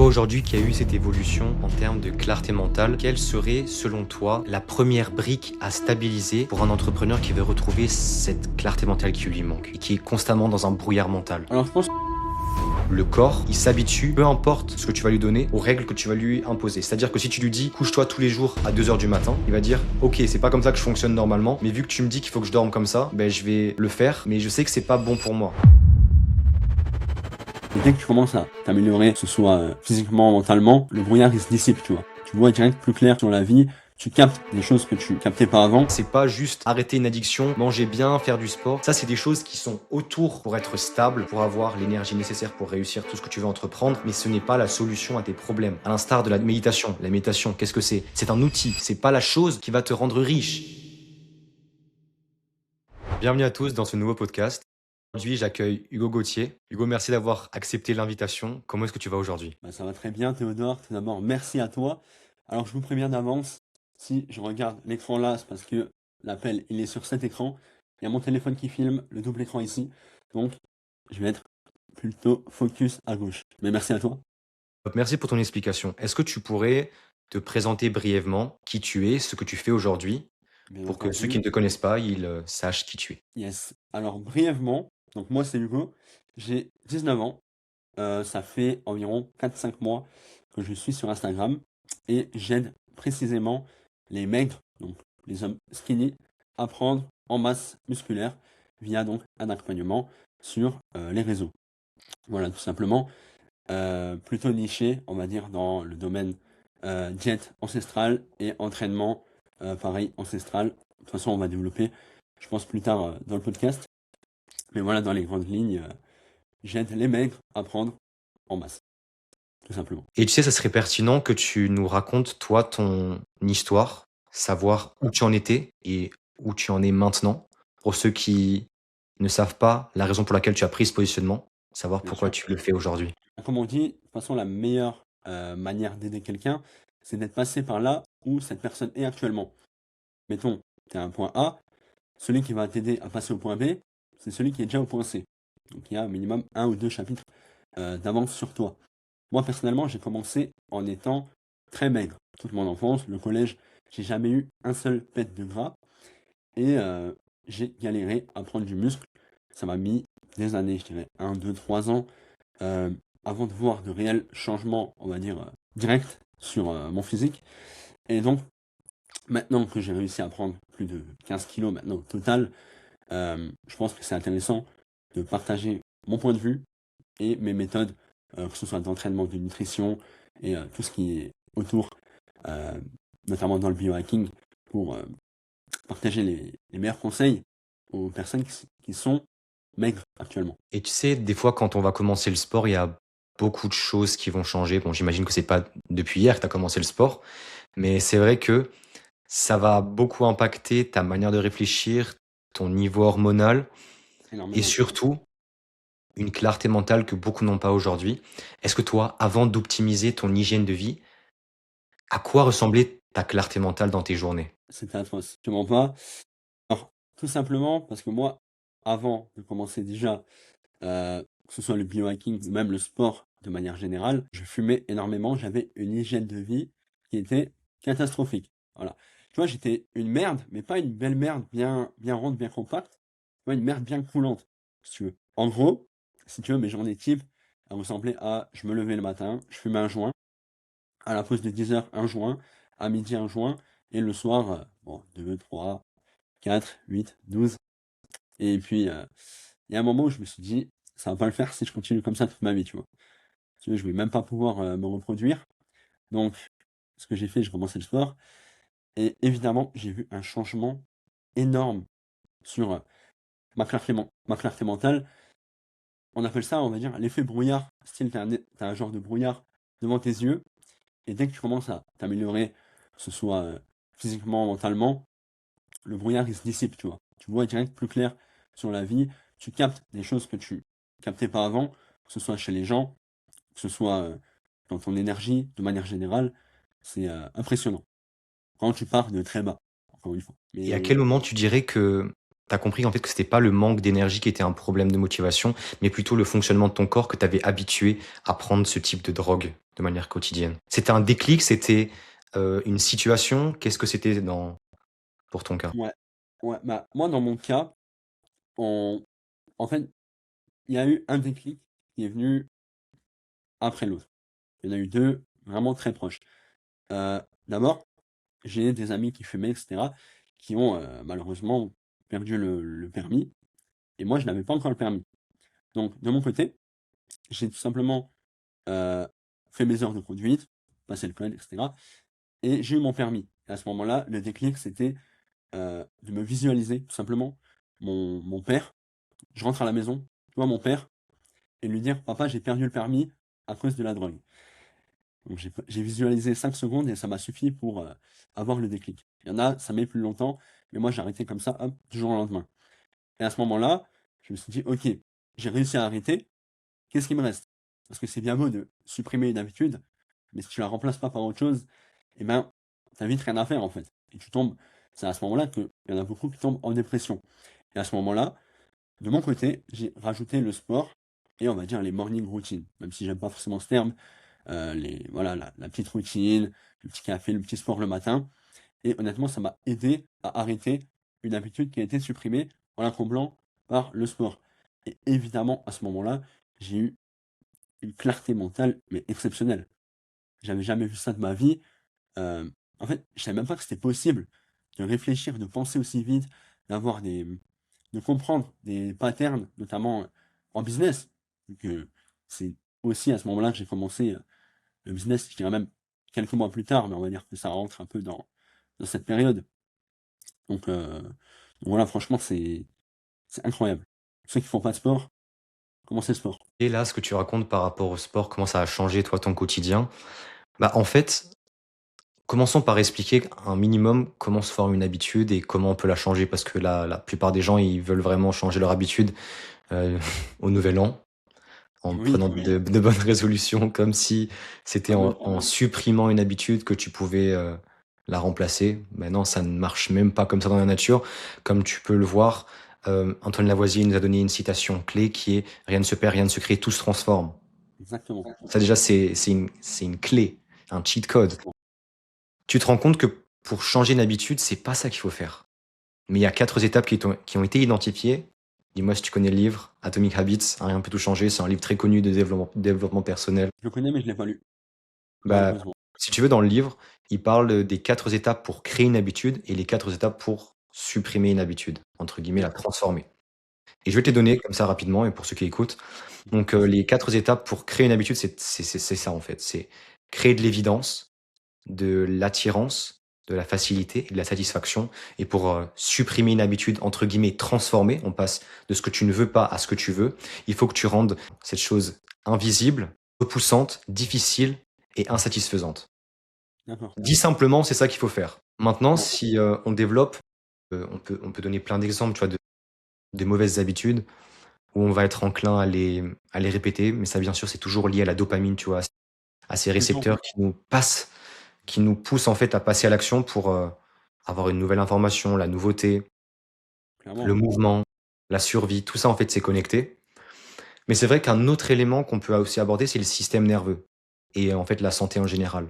aujourd'hui qui a eu cette évolution en termes de clarté mentale, quelle serait selon toi la première brique à stabiliser pour un entrepreneur qui veut retrouver cette clarté mentale qui lui manque et qui est constamment dans un brouillard mental? Alors je pense Le corps, il s'habitue, peu importe ce que tu vas lui donner, aux règles que tu vas lui imposer. C'est-à-dire que si tu lui dis couche-toi tous les jours à 2 heures du matin, il va dire ok, c'est pas comme ça que je fonctionne normalement, mais vu que tu me dis qu'il faut que je dorme comme ça, ben je vais le faire, mais je sais que c'est pas bon pour moi. que dès que tu commences à t'améliorer, que ce soit physiquement, mentalement, le brouillard il se dissipe, tu vois. Tu vois direct plus clair sur la vie, tu captes des choses que tu captais pas avant. C'est pas juste arrêter une addiction, manger bien, faire du sport. Ça, c'est des choses qui sont autour pour être stable, pour avoir l'énergie nécessaire pour réussir tout ce que tu veux entreprendre, mais ce n'est pas la solution à tes problèmes. À l'instar de la méditation. La méditation, qu'est-ce que c'est? C'est un outil, c'est pas la chose qui va te rendre riche. Bienvenue à tous dans ce nouveau podcast. Aujourd'hui, j'accueille Hugo Gauthier. Hugo, merci d'avoir accepté l'invitation. Comment est-ce que tu vas aujourd'hui? Bah, ça va très bien, Théodore. Tout d'abord, merci à toi. Alors, je vous préviens d'avance, si je regarde l'écran là, c'est parce que l'appel, il est sur cet écran. Il y a mon téléphone qui filme, le double écran ici. Donc, je vais être plutôt focus à gauche. Mais merci à toi. Merci pour ton explication. Est-ce que tu pourrais te présenter brièvement qui tu es, ce que tu fais aujourd'hui, Bien pour que ceux qui entendu. ne te connaissent pas, ils sachent qui tu es? Yes. Alors, brièvement, donc moi, c'est Hugo. J'ai 19 ans. Ça fait environ 4-5 mois que je suis sur Instagram et j'aide précisément les maigres, donc les hommes skinny, à prendre en masse musculaire via donc un accompagnement sur les réseaux. Voilà, tout simplement. Plutôt niché, on va dire, dans le domaine diète ancestrale et entraînement, pareil, ancestral. De toute façon, on va développer, je pense, plus tard dans le podcast. Mais voilà, dans les grandes lignes, j'aide les maigres à prendre en masse, tout simplement. Et tu sais, ça serait pertinent que tu nous racontes, toi, ton histoire, savoir où tu en étais et où tu en es maintenant. Pour ceux qui ne savent pas la raison pour laquelle tu as pris ce positionnement, savoir Bien pourquoi sûr. tu le fais aujourd'hui. Comme on dit, de toute façon, la meilleure manière d'aider quelqu'un, c'est d'être passé par là où cette personne est actuellement. Mettons, tu es à un point A, celui qui va t'aider à passer au point B, c'est celui qui est déjà au point C. Donc il y a un minimum 1 ou 2 chapitres d'avance sur toi. Moi, personnellement, j'ai commencé en étant très maigre. Toute mon enfance, le collège, j'ai jamais eu un seul pet de gras. Et j'ai galéré à prendre du muscle. Ça m'a mis des années, je dirais 1, 2, 3 ans, euh, avant de voir de réels changements, on va dire, directs sur mon physique. Et donc, maintenant que j'ai réussi à prendre plus de 15 kilos maintenant au total, je pense que c'est intéressant de partager mon point de vue et mes méthodes, que ce soit d'entraînement, de nutrition et tout ce qui est autour, euh, notamment dans le biohacking, pour partager les meilleurs conseils aux personnes qui sont maigres actuellement. Et tu sais, des fois, quand on va commencer le sport, il y a beaucoup de choses qui vont changer. Bon, j'imagine que c'est pas depuis hier que tu as commencé le sport, mais c'est vrai que ça va beaucoup impacter ta manière de réfléchir, ton niveau hormonal et Énormément. surtout une clarté mentale que beaucoup n'ont pas aujourd'hui. Est-ce que toi, avant d'optimiser ton hygiène de vie, à quoi ressemblait ta clarté mentale dans tes journées? C'était atroce. Je te mens pas. Alors, tout simplement parce que moi, avant de commencer déjà, que ce soit le biohacking ou même le sport de manière générale, je fumais énormément. J'avais une hygiène de vie qui était catastrophique. Voilà. Tu vois, j'étais une merde, mais pas une belle merde bien ronde, bien compacte. Tu vois, une merde bien coulante, si tu veux. En gros, si tu veux, mes journées type, elles ressemblaient à, je me levais le matin, je fumais un joint, à la pause de 10 heures, un joint, à midi, un joint, et le soir, bon, 2, 3, 4, 8, 12. Et puis, il y a un moment où je me suis dit, ça va pas le faire si je continue comme ça toute ma vie, tu vois. Tu vois, je vais même pas pouvoir me reproduire. Donc, ce que j'ai fait, j'ai commencé le sport. Et évidemment, j'ai vu un changement énorme sur ma clarté mentale. On appelle ça, on va dire, l'effet brouillard. Style, t'as un genre de brouillard devant tes yeux. Et dès que tu commences à t'améliorer, que ce soit physiquement, mentalement, le brouillard il se dissipe, tu vois. Tu vois direct plus clair sur la vie. Tu captes des choses que tu captais pas avant, que ce soit chez les gens, que ce soit dans ton énergie, de manière générale. C'est impressionnant. Quand tu pars de très bas, encore une fois. Et à quel Mais moment tu dirais que tu as compris en fait que c'était pas le manque d'énergie qui était un problème de motivation, mais plutôt le fonctionnement de ton corps que tu avais habitué à prendre ce type de drogue? de manière quotidienne? C'était un déclic? C'était, une situation? Qu'est-ce que c'était pour ton cas? Ouais, ouais, bah, moi, dans mon cas, on en fait, il y a eu un déclic qui est venu après l'autre. Il y en a eu 2 vraiment très proches. D'abord, j'ai des amis qui fumaient et cetera, qui ont, malheureusement perdu le permis et moi, je n'avais pas encore le permis. Donc de mon côté, j'ai tout simplement, heu, fait mes heures de conduite, passé le code et cetera et j'ai eu mon permis. Et à ce moment-là, le déclic, c'était, de me visualiser tout simplement mon père. Je rentre à la maison, je vois mon père et lui dire: «Papa, j'ai perdu le permis à cause de la drogue». Donc j'ai visualisé 5 secondes et ça m'a suffi pour, avoir le déclic. Il y en a, ça met plus longtemps, mais moi j'ai arrêté comme ça, hop, du jour au lendemain. Et à ce moment-là, je me suis dit: «OK, j'ai réussi à arrêter, qu'est-ce qui me reste?» Parce que c'est bien beau de supprimer une habitude, mais si tu la remplaces pas par autre chose, eh ben, tu as vite rien à faire en fait. Et tu tombes c'est à ce moment-là qu'il y en a beaucoup qui tombent en dépression. Et à ce moment-là, de mon côté, j'ai rajouté le sport et on va dire les morning routines, même si j'aime pas forcément ce terme, les voilà, la petite routine, le petit café, le petit sport le matin et honnêtement, ça m'a aidé à arrêter une habitude qui a été supprimée en la comblant par le sport et évidemment, à ce moment-là, j'ai eu une clarté mentale, mais exceptionnelle. J'avais jamais vu ça de ma vie, en fait, je savais même pas que c'était possible de réfléchir, de penser aussi vite, d'avoir de comprendre des patterns, notamment, en business. Donc, c'est aussi à ce moment-là que j'ai commencé, le business, je dirais même quelques mois plus tard, mais on va dire que ça rentre un peu dans cette période. Donc, voilà, franchement, c'est incroyable. Ceux qui font pas de sport, commencez le sport. Et là, ce que tu racontes par rapport au sport, comment ça a changé toi ton quotidien? Bah, en fait, commençons par expliquer un minimum comment se forme une habitude et comment on peut la changer parce que la plupart des gens, ils veulent vraiment changer leur habitude, heu, au nouvel an, en Oui, prenant de bonnes résolutions comme si c'était fameux. en supprimant une habitude que tu pouvais, la remplacer. Mais non, ça ne marche même pas comme ça dans la nature. Comme tu peux le voir, Antoine Lavoisier nous a donné une citation clé qui est: «Rien ne se perd, rien ne se crée, tout se transforme». Exactement. Ça déjà, c'est une clé, un cheat code. Exactement. Tu te rends compte que pour changer une habitude, c'est pas ça qu'il faut faire. Mais il y a 4 étapes qui ont été identifiées. Dis-moi si tu connais le livre Atomic Habits, Un rien peut tout changer. C'est un livre très connu de développement personnel. Je le connais, mais je l'ai pas lu, Bah, malheureusement. si tu veux, dans le livre, il parle des 4 étapes pour créer une habitude et les 4 étapes pour «supprimer une habitude», entre guillemets, la D'accord. transformer. Et je vais te les OK. donner comme ça rapidement et pour ceux qui écoutent. Donc, Vas-y. les 4 étapes pour créer une habitude, c'est ça en fait. C'est créer de l'évidence, de l'attirance, de la facilité et de la satisfaction. Et pour, supprimer une habitude, entre guillemets, «transformer», on passe de ce que tu ne veux pas à ce que tu veux, il faut que tu rendes cette chose invisible, repoussante, difficile et insatisfaisante. D'accord. Dit simplement, c'est ça qu'il faut faire. Maintenant, Ouais. si, on développe, on peut donner plein d'exemples, tu vois, de mauvaises habitudes où on va être enclin à les répéter, mais ça, bien sûr, c'est toujours lié à la dopamine, tu vois? À ces Le temps. récepteurs qui nous poussent, en fait, à passer à l'action pour, avoir une nouvelle information, la nouveauté, le Clairement. mouvement, la survie, tout ça, en fait, c'est connecté. Mais c'est vrai qu'un autre élément qu'on peut aussi aborder, c'est le système nerveux et en fait, la santé en général.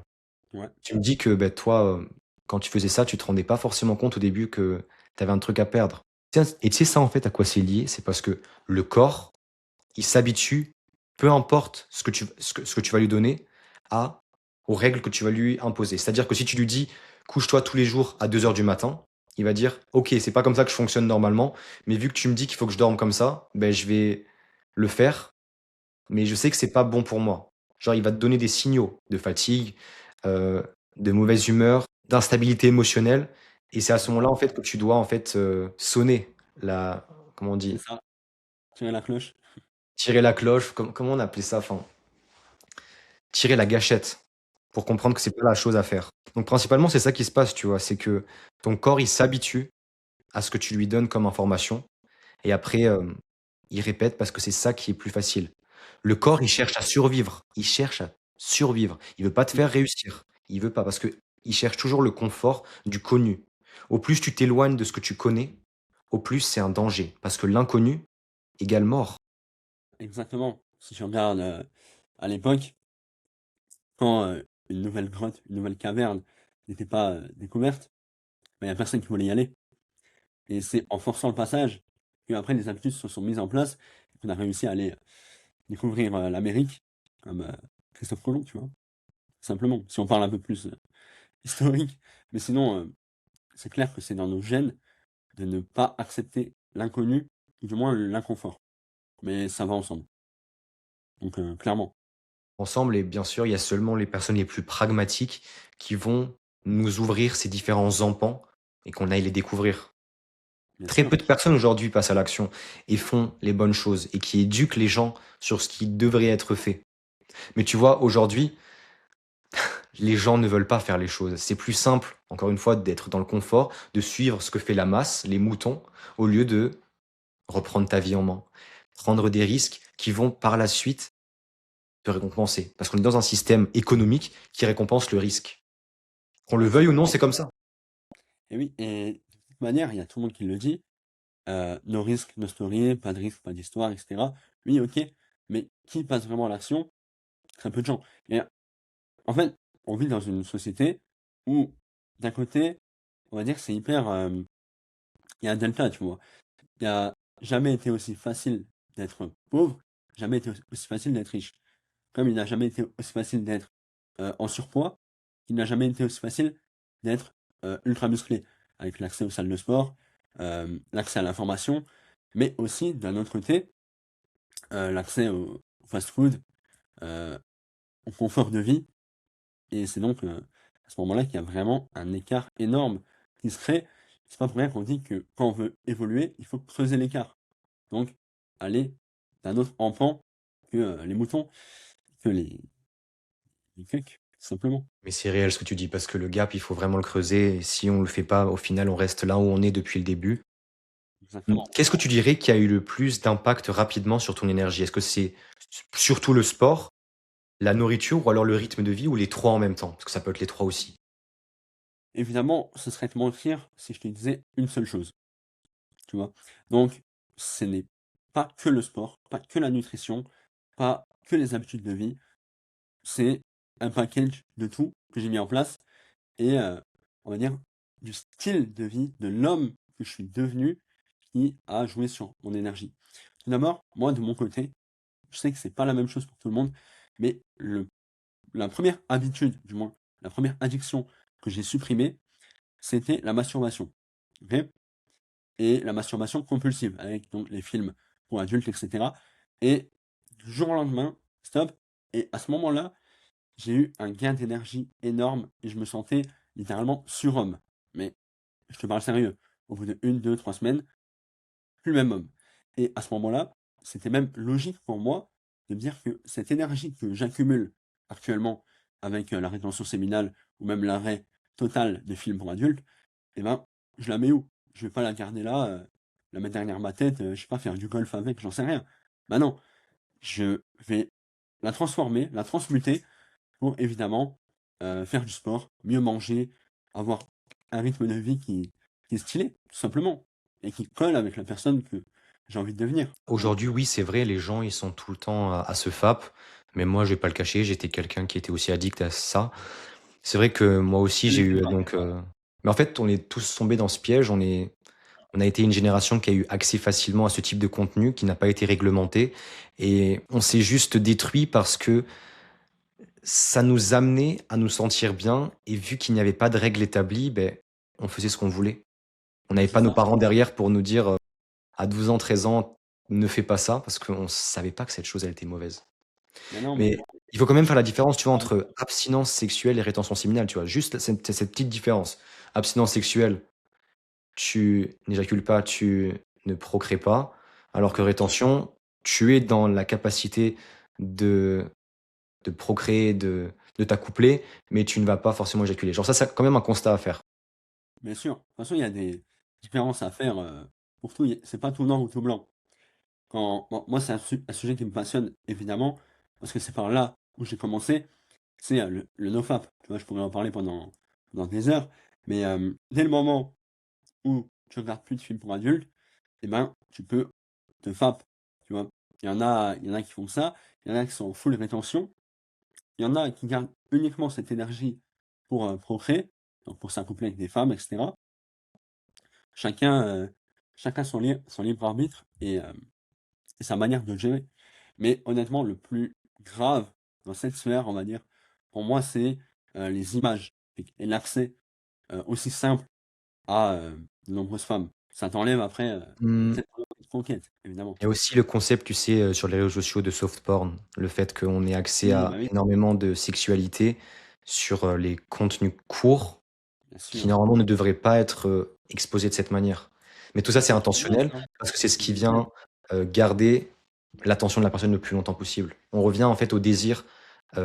Ouais. Tu me dis que, beh, toi, quand tu faisais ça, tu te rendais pas forcément compte au début que tu avais un truc à perdre. Tiens et tu sais ça, en fait, à quoi c'est lié? C'est parce que le corps, il s'habitue, peu importe ce que tu vas lui donner, à aux règles que tu vas lui imposer. C'est-à-dire que si tu lui dis: «Couche-toi tous les jours à 2 heures du matin», il va dire: «OK, c'est pas comme ça que je fonctionne normalement, mais vu que tu me dis qu'il faut que je dorme comme ça, beh, je vais le faire, mais je sais que c'est pas bon pour moi». Genre, il va te donner des signaux de fatigue, heu, de mauvaise humeur, d'instabilité émotionnelle et c'est à ce moment-là, en fait, que tu dois, en fait, sonner la comment on C'est dit? ça, tirer la cloche. Tirer la cloche, comment on appelait ça? Enfin, tirer la gâchette pour comprendre que c'est pas la chose à faire. Donc principalement, c'est ça qui se passe, tu vois? C'est que ton corps, il s'habitue à ce que tu lui donnes comme information et après, il répète parce que c'est ça qui est plus facile. Le corps, il cherche à survivre. Il cherche à survivre. Il veut pas te Mmh. faire réussir. Il veut pas parce que il cherche toujours le confort du connu. Au plus tu t'éloignes de ce que tu connais, au plus c'est un danger parce que l'inconnu égale mort. Exactement. Si tu regardes, à l'époque, quand, une nouvelle grotte, une nouvelle caverne n'était pas, découverte, bah, il y a personne qui voulait y aller et c'est en forçant le passage qu'après les habitudes se sont mises en place et qu'on a réussi à aller découvrir, l'Amérique comme, Christophe Colomb, tu vois? Simplement, si on parle un peu plus, historique. Mais sinon, c'est clair que c'est dans nos gènes de ne pas accepter l'inconnu, ou du moins l'inconfort. Mais ça va ensemble. Donc, clairement. Ensemble et bien sûr, il y a seulement les personnes les plus pragmatiques qui vont nous ouvrir ces différents empans et qu'on aille les découvrir. Bien Très sûr, peu de personnes aujourd'hui passent à l'action et font les bonnes choses et qui éduquent les gens sur ce qui devrait être fait. Mais tu vois, aujourd'hui, les gens ne veulent pas faire les choses. C'est plus simple, encore une fois, d'être dans le confort, de suivre ce que fait la masse, les moutons, au lieu de reprendre ta vie en main. Prendre des risques qui vont par la suite te récompenser. Parce qu'on est dans un système économique qui récompense le risque. Qu'on le bien veuille sûr. ou non, c'est comme ça. Et oui, et de toute manière, il y a tout le monde qui le dit, no risk, no story, pas de risque, pas d'histoire, et cetera. Oui, OK, mais qui passe vraiment à l'action? Très peu de gens. Et en fait, on vit dans une société où, d'un côté, on va dire que c'est hyper, il y a un delta, tu vois? Il a jamais été aussi facile d'être pauvre, jamais été aussi facile d'être riche. Comme il n'a jamais été aussi facile d'être, en surpoids, il n'a jamais été aussi facile d'être, ultra musclé. Avec l'accès aux salles de sport, l'accès à l'information, mais aussi d'un autre côté, l'accès au fast-food, heu, au confort de vie et c'est donc, à ce moment-là qu'il y a vraiment un écart énorme qui se crée. C'est pas pour rien qu'on dit que quand on veut évoluer, il faut creuser l'écart. Donc, aller d'un autre empan que, les moutons, que les coqs, tout simplement. Mais c'est réel ce que tu dis, parce que le gap, il faut vraiment le creuser. Et si on le fait pas, au final, on reste là où on est depuis le début. Exactement. Qu'est-ce que tu dirais qui a eu le plus d'impact rapidement sur ton énergie? Est-ce que c'est surtout le sport, la nourriture ou alors le rythme de vie ou les 3 en même temps? Parce que ça peut être les 3 aussi. Évidemment, ce serait te mentir si je te disais une seule chose, tu vois? Donc, ce n'est pas que le sport, pas que la nutrition, pas que les habitudes de vie, c'est un package de tout que j'ai mis en place et on va dire du style de vie de l'homme que je suis devenu qui a joué sur mon énergie. Tout d'abord, moi de mon côté, je sais que c'est pas la même chose pour tout le monde, mais la première habitude, du moins la première addiction que j'ai supprimée, c'était la masturbation. OK? Et la masturbation compulsive avec donc les films pour adultes et cetera et du jour au lendemain, stop et à ce moment-là, j'ai eu un gain d'énergie énorme et je me sentais littéralement surhomme. Mais je te parle sérieux, au bout de 1, 2, 3 semaines, plus le même homme. Et à ce moment-là, c'était même logique pour moi de me dire que cette énergie que j'accumule actuellement avec, la rétention séminale ou même l'arrêt total des films pour adultes, eh ben, je la mets où? Je vais pas la garder là, la mettre derrière ma tête, je sais pas, faire du golf avec, j'en sais rien. Bah non, je vais la transformer, la transmuter pour évidemment, faire du sport, mieux manger, avoir un rythme de vie qui est stylé, tout simplement et qui colle avec la personne que j'ai envie de devenir. Aujourd'hui, oui, c'est vrai, les gens, ils sont tout le temps à se FAP. Mais moi, je vais pas le cacher, j'étais quelqu'un qui était aussi addict à ça. C'est vrai que moi aussi, j'ai eu mais en fait, on est tous tombés dans ce piège. On a été une génération qui a eu accès facilement à ce type de contenu qui n'a pas été réglementé et on s'est juste détruit parce que ça nous amenait à nous sentir bien et vu qu'il n'y avait pas de règles établies, ben, on faisait ce qu'on voulait. On n'avait C'est pas nos ça. parents derrière pour nous dire, à 12 ans, 13 ans: «Ne fais pas ça», parce qu'on savait pas que cette chose, elle était mauvaise. Mais non, mais Mais il faut quand même faire la différence, tu vois, entre abstinence sexuelle et rétention séminale, tu vois? Juste cette petite différence. Abstinence sexuelle, tu n'éjacules pas, tu ne procrées pas, alors que rétention, tu es dans la capacité de procréer, de t'accoupler, mais tu ne vas pas forcément éjaculer. Genre ça, c'est quand même un constat à faire. bien sûr, de toute façon, il y a des différences à faire, pour tout, c'est pas tout noir ou tout blanc. Moi, c'est un sujet qui me passionne évidemment, parce que c'est par là où j'ai commencé, c'est, le nofap. Tu vois, je pourrais en parler pendant des heures, mais dès le moment où tu regardes plus de films pour adultes, eh ben, tu peux te FAP, tu vois? Il y en a qui font ça, il y en a qui sont en full rétention Il y en a qui gardent uniquement cette énergie pour, procréer, donc pour s'accoupler avec des femmes et cetera. Chacun, chacun son libre arbitre et sa manière de le gérer. Mais honnêtement, le plus grave dans cette sphère, on va dire, pour moi, c'est, les images et l'accès, aussi simple à, de nombreuses femmes. Ça t'enlève après, Mmh, cette conquête, évidemment. il y a aussi le concept, tu sais, sur les réseaux sociaux de soft porn. Le fait qu'on ait accès Oui, à bah, oui, énormément de sexualité sur, les contenus courts bien qui sûr. normalement ne devraient pas être, exposés de cette manière. Mais tout ça, c'est C'est du image, intentionnel hein. parce que c'est ce C'est qui de l'image vient, garder l'attention de la personne le plus longtemps possible. On revient en fait aux désirs,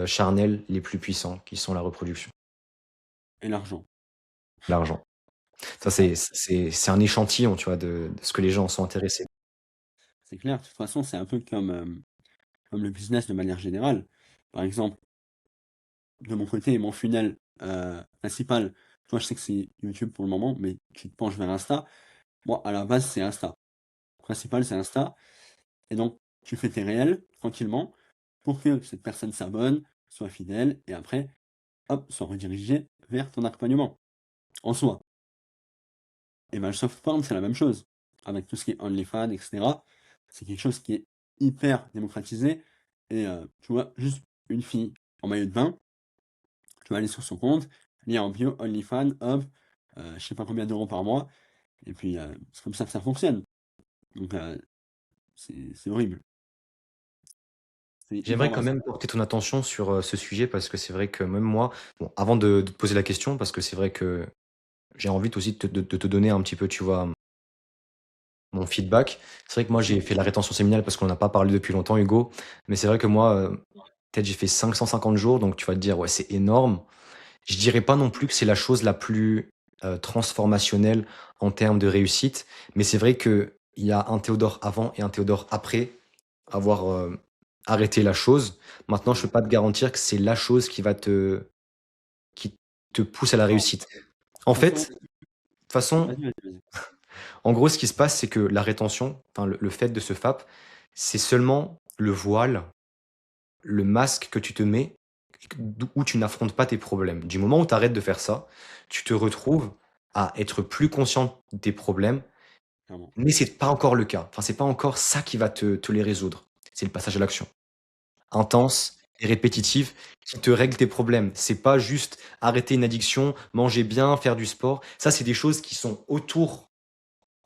charnels les plus puissants qui sont la reproduction, et l'argent, l'argent. c'est Ça, ça. c'est un échantillon, tu vois, de ce que les gens sont intéressés. C'est clair, de toute façon, c'est un peu comme le business de manière générale. Par exemple, de mon côté, mon funnel, principal, toi, je sais que c'est YouTube pour le moment, mais tu te penches vers Insta. Moi, à la base, c'est Insta. Principal, c'est Insta et donc tu fais tes réels tranquillement pour que cette personne s'abonne, soit fidèle et après, hop, soit redirigée vers ton accompagnement, en soi. Et ben, le soft porn, c'est la même chose. Avec tout ce qui est OnlyFans et cetera. C'est quelque chose qui est hyper démocratisé et tu vois, juste une fille en maillot de bain, tu vas aller sur son compte, lire en bio OnlyFans, hop, je sais pas combien d'euros par mois et puis, c'est comme ça que ça fonctionne. Donc, c'est horrible. C'est hyper J'aimerais quand bas. même porter ton attention sur, ce sujet parce que c'est vrai que même moi bon, avant de te poser la question, parce que c'est vrai que j'ai envie aussi de te donner un petit peu, tu vois, mon feedback. C'est vrai que Bien moi, sûr. j'ai fait la rétention séminale parce qu'on n'a pas parlé depuis longtemps, Hugo. Mais c'est vrai que moi, peut-être j'ai fait 550 jours, donc tu vas te dire: «Ouais, c'est énorme». Je dirais pas non plus que c'est la chose la plus, transformationnelle en termes de réussite, mais c'est vrai qu'il y a un Théodore avant et un Théodore après avoir, arrêté la chose. Maintenant, je peux Ouais. pas te garantir que c'est la chose qui te pousse à la Alors, réussite. En de toute façon fait, de toute façon, vas-y, vas-y, vas-y. en gros, ce qui se passe, c'est que la rétention, enfin le fait de se FAP, c'est seulement le voile, le masque que tu te mets et où tu n'affrontes pas tes problèmes. Du moment où tu arrêtes de faire ça, tu te retrouves à être plus conscient de tes problèmes, Clairement. mais c'est pas encore le cas. Enfin, c'est pas encore ça qui va te les résoudre. C'est le passage à l'action. Intense et répétitive qui te règle tes problèmes. C'est pas juste arrêter une addiction, manger bien, faire du sport. Ça, c'est des choses qui sont autour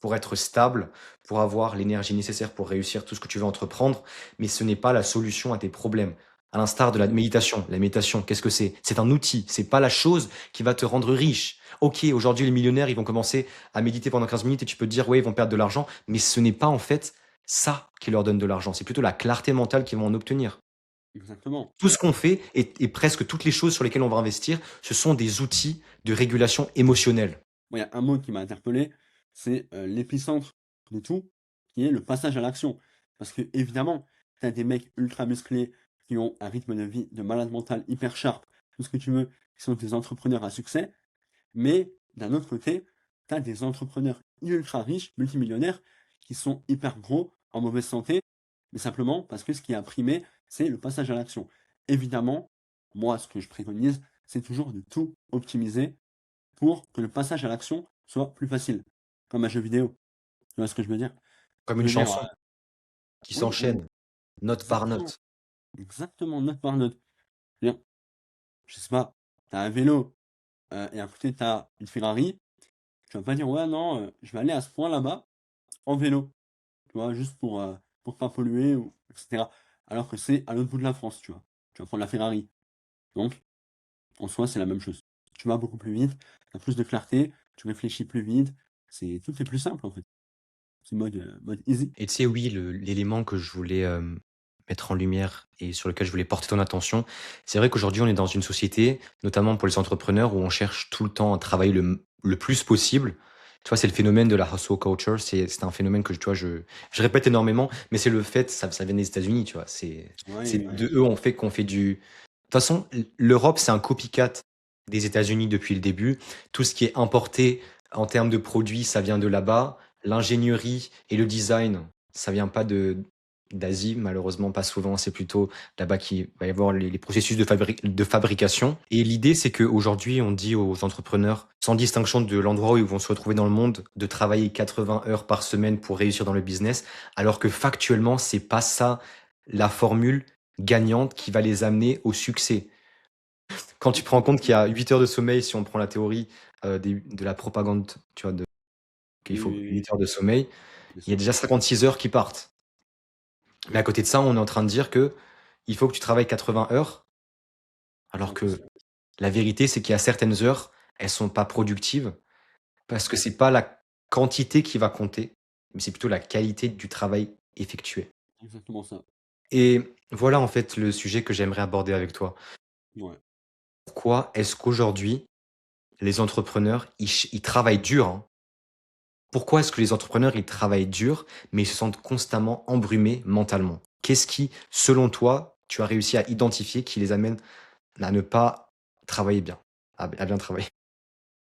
pour être stable, pour avoir l'énergie nécessaire pour réussir tout ce que tu veux entreprendre, mais ce n'est pas la solution à tes problèmes. À l'instar de la méditation. La méditation, qu'est-ce que c'est? C'est un outil, c'est pas la chose qui va te rendre riche. OK, aujourd'hui les millionnaires, ils vont commencer à méditer pendant 15 minutes et tu peux te dire ouais, ils vont perdre de l'argent, mais ce n'est pas en fait ça qui leur donne de l'argent, c'est plutôt la clarté mentale qu'ils vont en obtenir. Exactement. Tout ce qu'on fait et presque toutes les choses sur lesquelles on va investir, ce sont des outils de régulation émotionnelle. Moi, il y a un mot qui m'a interpellé, c'est, l'épicentre de tout, qui est le passage à l'action. Parce que évidemment, tu as des mecs ultra musclés qui ont un rythme de vie de malade mental hyper sharp, tout ce que tu veux, qui sont des entrepreneurs à succès. Mais d'un autre côté, tu as des entrepreneurs ultra riches, multimillionnaires, qui sont hyper gros, en mauvaise santé, mais simplement parce que ce qui a primé, c'est le passage à l'action. Évidemment, moi, ce que je préconise, c'est toujours de tout optimiser pour que le passage à l'action soit plus facile, comme un jeu vidéo. Tu vois ce que je veux dire? Comme Je une veux dire, chanson qui oui, ou s'enchaîne, note par exactement, note. exactement, note par note. Je veux dire, je sais pas, tu as un vélo, et à côté tu as une Ferrari, tu vas pas dire: «Ouais, non, je vais aller à ce point là-bas en vélo», tu vois? Juste pour pas polluer ou et cetera. Alors que c'est à l'autre bout de la France, tu vois? Tu vas prendre la Ferrari. Donc en soi, c'est la même chose. Tu vas beaucoup plus vite, tu as plus de clarté, tu réfléchis plus vite, tout est plus simple, en fait. C'est mode easy. Et tu sais, oui, l'élément que je voulais, mettre en lumière et sur lequel je voulais porter ton attention, c'est vrai qu'aujourd'hui, on est dans une société, notamment pour les entrepreneurs, où on cherche tout le temps à travailler le plus possible. Tu vois, c'est le phénomène de la hustle culture. C'est un phénomène que, tu vois, je répète énormément, mais c'est le fait, ça vient des États-Unis, tu vois. C'est Oui, oui. de eux, qu'on fait du. De toute façon, l'Europe, c'est un copycat des États-Unis depuis le début. Tout ce qui est importé en termes de produits, ça vient de là-bas. L'ingénierie et le design, ça vient pas d'Asie, malheureusement pas souvent, c'est plutôt là-bas qu'il va y avoir les processus de fabrication. Et l'idée, c'est qu'aujourd'hui, on dit aux entrepreneurs, sans distinction de l'endroit où ils vont se retrouver dans le monde, de travailler 80 heures par semaine pour réussir dans le business, alors que factuellement, c'est pas ça la formule gagnante qui va les amener au succès. Quand tu prends en compte qu'il y a 8 heures de sommeil, si on prend la théorie de la propagande, tu vois, qu'il Oui, faut oui, 8 oui, heures de sommeil, bien il y a sûr. déjà 56 heures qui partent. Mais à côté de ça, on est en train de dire que il faut que tu travailles 80 heures, Mais c'est alors que impossible. la vérité, c'est qu'il y a certaines heures, elles sont pas productives parce que c'est pas la quantité qui va compter, mais c'est plutôt la qualité du travail effectué. Exactement ça. Et voilà en fait le sujet que j'aimerais aborder avec toi. Ouais. Pourquoi est-ce qu'aujourd'hui les entrepreneurs ils travaillent dur, hein. Pourquoi est-ce que les entrepreneurs ils travaillent dur, mais ils se sentent constamment embrumés mentalement? Qu'est-ce qui, selon toi, tu as réussi à identifier qui les amène à ne pas travailler bien, à bien travailler.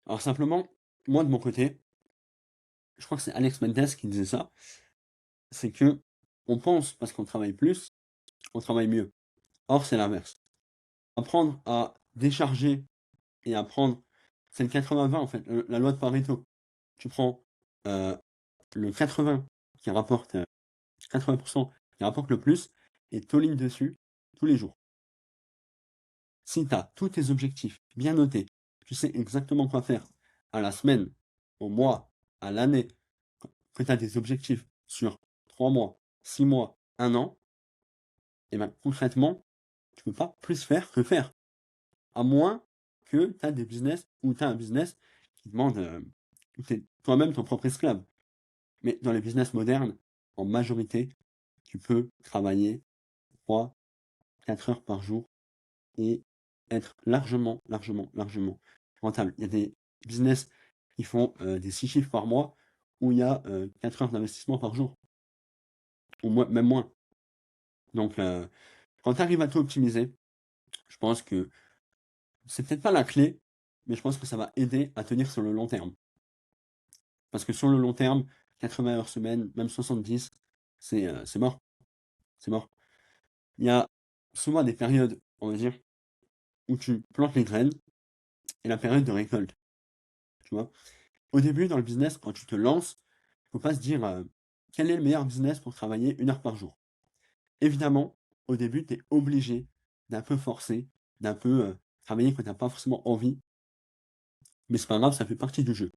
Alors simplement, moi de mon côté, je crois que c'est Alex Mendes qui disait ça, c'est que on pense parce qu'on travaille plus, on travaille mieux. Or, c'est l'inverse. Apprendre à décharger et apprendre, c'est le 80-20 en fait, la loi de Pareto. Tu prends euh, le 80 qui rapporte 80% qui rapporte le plus et t'alignes dessus tous les jours. Si tu as tous tes objectifs bien notés, tu sais exactement quoi faire à la semaine, au mois, à l'année, que tu as des objectifs sur 3 mois, 6 mois, 1 an, et bien concrètement, tu peux pas plus faire que faire. À moins que tu as des business ou tu as un business qui demande où tu es toi-même ton propre esclave. Mais dans les business modernes, en majorité, tu peux travailler 3, 4 heures par jour et être largement, largement, largement rentable. Il y a des business qui font des 6 chiffres par mois où il y a 4 heures d'investissement par jour, ou même moins. Donc, quand tu arrives à tout optimiser, je pense que c'est peut-être pas la clé, mais je pense que ça va aider à tenir sur le long terme. Parce que sur le long terme, 80 heures semaine, même 70, c'est mort. C'est mort. Il y a souvent des périodes, on va dire, où tu plantes les graines et la période de récolte. Tu vois? Au début, dans le business, quand tu te lances, faut pas se dire quel est le meilleur business pour travailler 1 heure par jour. Évidemment, au début, tu es obligé d'un peu forcer, d'un peu travailler quand tu n'as pas forcément envie, mais c'est pas grave, ça fait partie du jeu.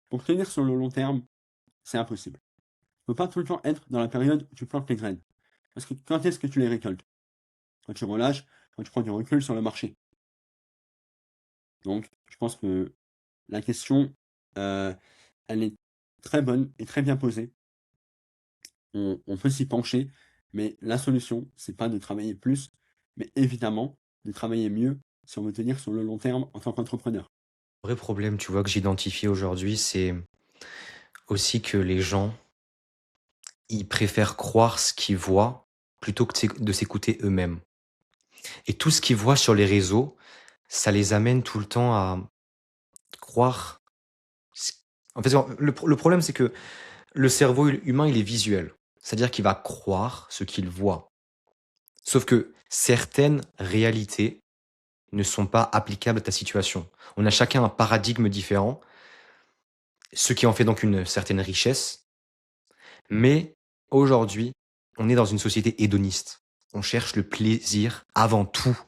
Pour tenir sur le long terme, c'est impossible. Tu peux pas tout le temps être dans la période où tu plantes les graines. Parce que quand est-ce que tu les récoltes? Quand tu relâches, quand tu prends du recul sur le marché. Donc, je pense que la question, euh, elle est très bonne et très bien posée. On peut s'y pencher, mais la solution, c'est pas de travailler plus, mais évidemment de travailler mieux si on veut tenir sur le long terme en tant qu'entrepreneur. Le vrai problème, tu vois, que j'identifie aujourd'hui, c'est aussi que les gens, ils préfèrent croire ce qu'ils voient plutôt que de s'écouter eux-mêmes. Et tout ce qu'ils voient sur les réseaux, ça les amène tout le temps à croire. ce- En fait, le problème, c'est que le cerveau humain, il est visuel. C'est-à-dire qu'il va croire ce qu'il voit. Sauf que certaines réalités ne sont pas applicables à ta situation. On a chacun un paradigme différent, ce qui en fait donc une certaine richesse. Mais aujourd'hui, on est dans une société hédoniste. On cherche le plaisir avant tout.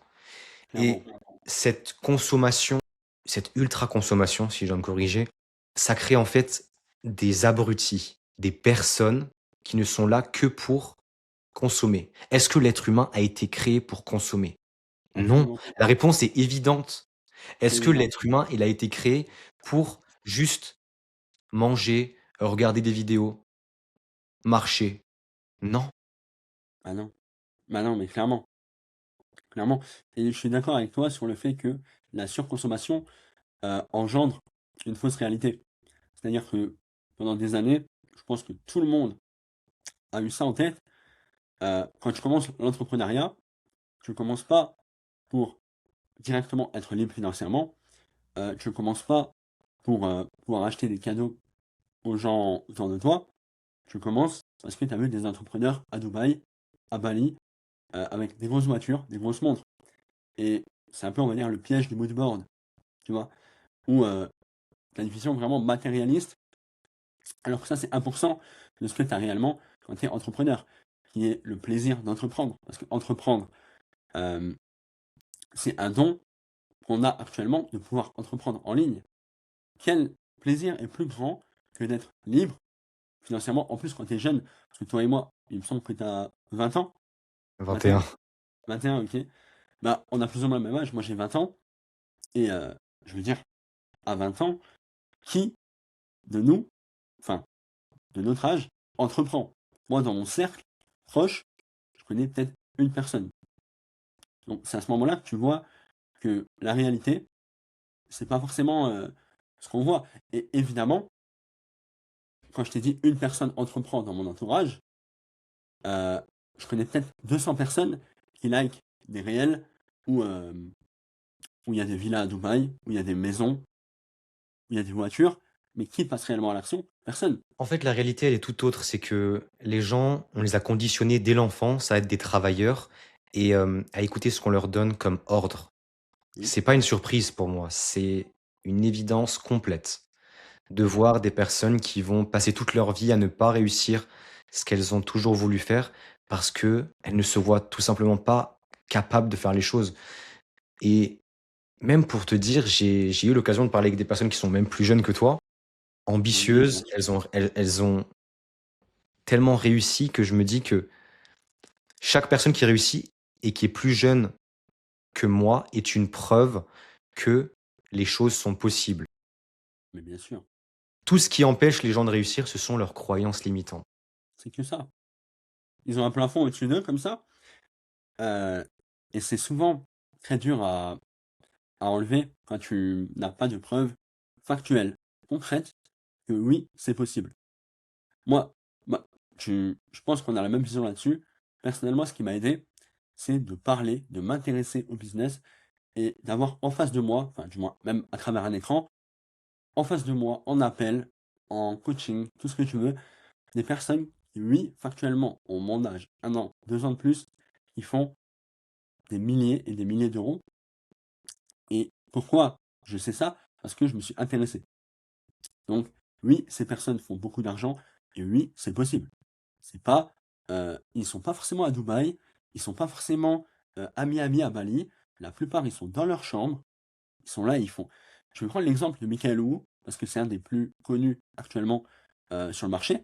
Clairement. Et cette consommation, cette ultra-consommation, si je dois me corriger, ça crée en fait des abrutis, des personnes qui ne sont là que pour consommer. Est-ce que l'être humain a été créé pour consommer? Non. Absolument pas. La réponse est évidente. C'est Est-ce que évident. l'être humain, il a été créé pour juste manger, regarder des vidéos, marcher? Non. Ah non. Bah non, mais clairement. Clairement. Et je suis d'accord avec toi sur le fait que la surconsommation engendre une fausse réalité. C'est-à-dire que pendant des années, je pense que tout le monde a eu ça en tête. Quand tu commences l'entrepreneuriat, tu ne commences pas pour directement être libre financièrement. Tu ne commences pas pour pouvoir acheter des cadeaux aux gens autour de toi. Tu commences parce que tu as vu des entrepreneurs à Dubaï à Bali, avec des grosses voitures, des grosses montres. Et c'est un peu, on va dire, le piège du mood board, tu vois? Où, tu as une vision vraiment matérialiste, alors que ça, c'est 1% de ce que tu as réellement quand tu es entrepreneur, qui est le plaisir d'entreprendre. Parce qu'entreprendre, hem, c'est un don qu'on a actuellement de pouvoir entreprendre en ligne. Quel plaisir est plus grand que d'être libre financièrement, en plus quand tu es jeune? Parce que toi et moi, il me semble que tu as 20 ans? 21. 21? 21, OK. Bah, on a plus ou moins le même âge. Moi, j'ai 20 ans et je veux dire, à 20 ans, qui de nous, enfin, de notre âge, entreprend? Moi, dans mon cercle proche, je connais peut-être une personne. Donc c'est à ce moment-là que tu vois que la réalité, c'est pas forcément, ce qu'on voit. Et évidemment, quand je t'ai dit une personne entreprend dans mon entourage, heu, je connais peut-être 200 personnes qui likent des réels où, où il y a des villas à Dubaï, où il y a des maisons, où il y a des voitures, mais qui passe réellement à l'action? Personne. En fait, la réalité, elle est tout autre. C'est que les gens, on les a conditionnés dès l'enfance à être des travailleurs et à écouter ce qu'on leur donne comme ordre. Oui, C'est pas une surprise pour moi, c'est une évidence complète de voir des personnes qui vont passer toute leur vie à ne pas réussir ce qu'elles ont toujours voulu faire parce qu'elles ne se voient tout simplement pas capables de faire les choses. Et même pour te dire, j'ai eu l'occasion de parler avec des personnes qui sont même plus jeunes que toi, oui, bien ambitieuses, sûr. elles ont tellement réussi que je me dis que chaque personne qui réussit et qui est plus jeune que moi est une preuve que les choses sont possibles. Mais bien sûr, Tout ce qui empêche les gens de réussir, ce sont leurs croyances limitantes. c'est que ça. Ils ont un plafond au-dessus d'eux comme ça, heu et c'est souvent très dur à enlever quand tu n'as pas de preuves factuelles, concrètes, que oui, c'est possible. Moi, bah, je pense qu'on a la même vision là-dessus. Personnellement, ce qui m'a aidé, c'est de parler, de m'intéresser au business et d'avoir en face de moi, enfin du moins même à travers un écran, en face de moi, en appel, en coaching, tout ce que tu veux, des personnes qui, oui, factuellement, ont mon âge, 1 an, 2 ans de plus, qui font des milliers et des milliers d'euros. Et pourquoi je sais ça? Parce que je me suis intéressé. Donc, oui, ces personnes font beaucoup d'argent et oui, c'est possible. C'est pas, ils sont pas forcément à Dubaï, ils sont pas forcément, à Miami, à Bali. La plupart, ils sont dans leur chambre, ils sont là, ils font je vais prendre l'exemple de Michael Wu, parce que c'est un des plus connus actuellement, sur le marché.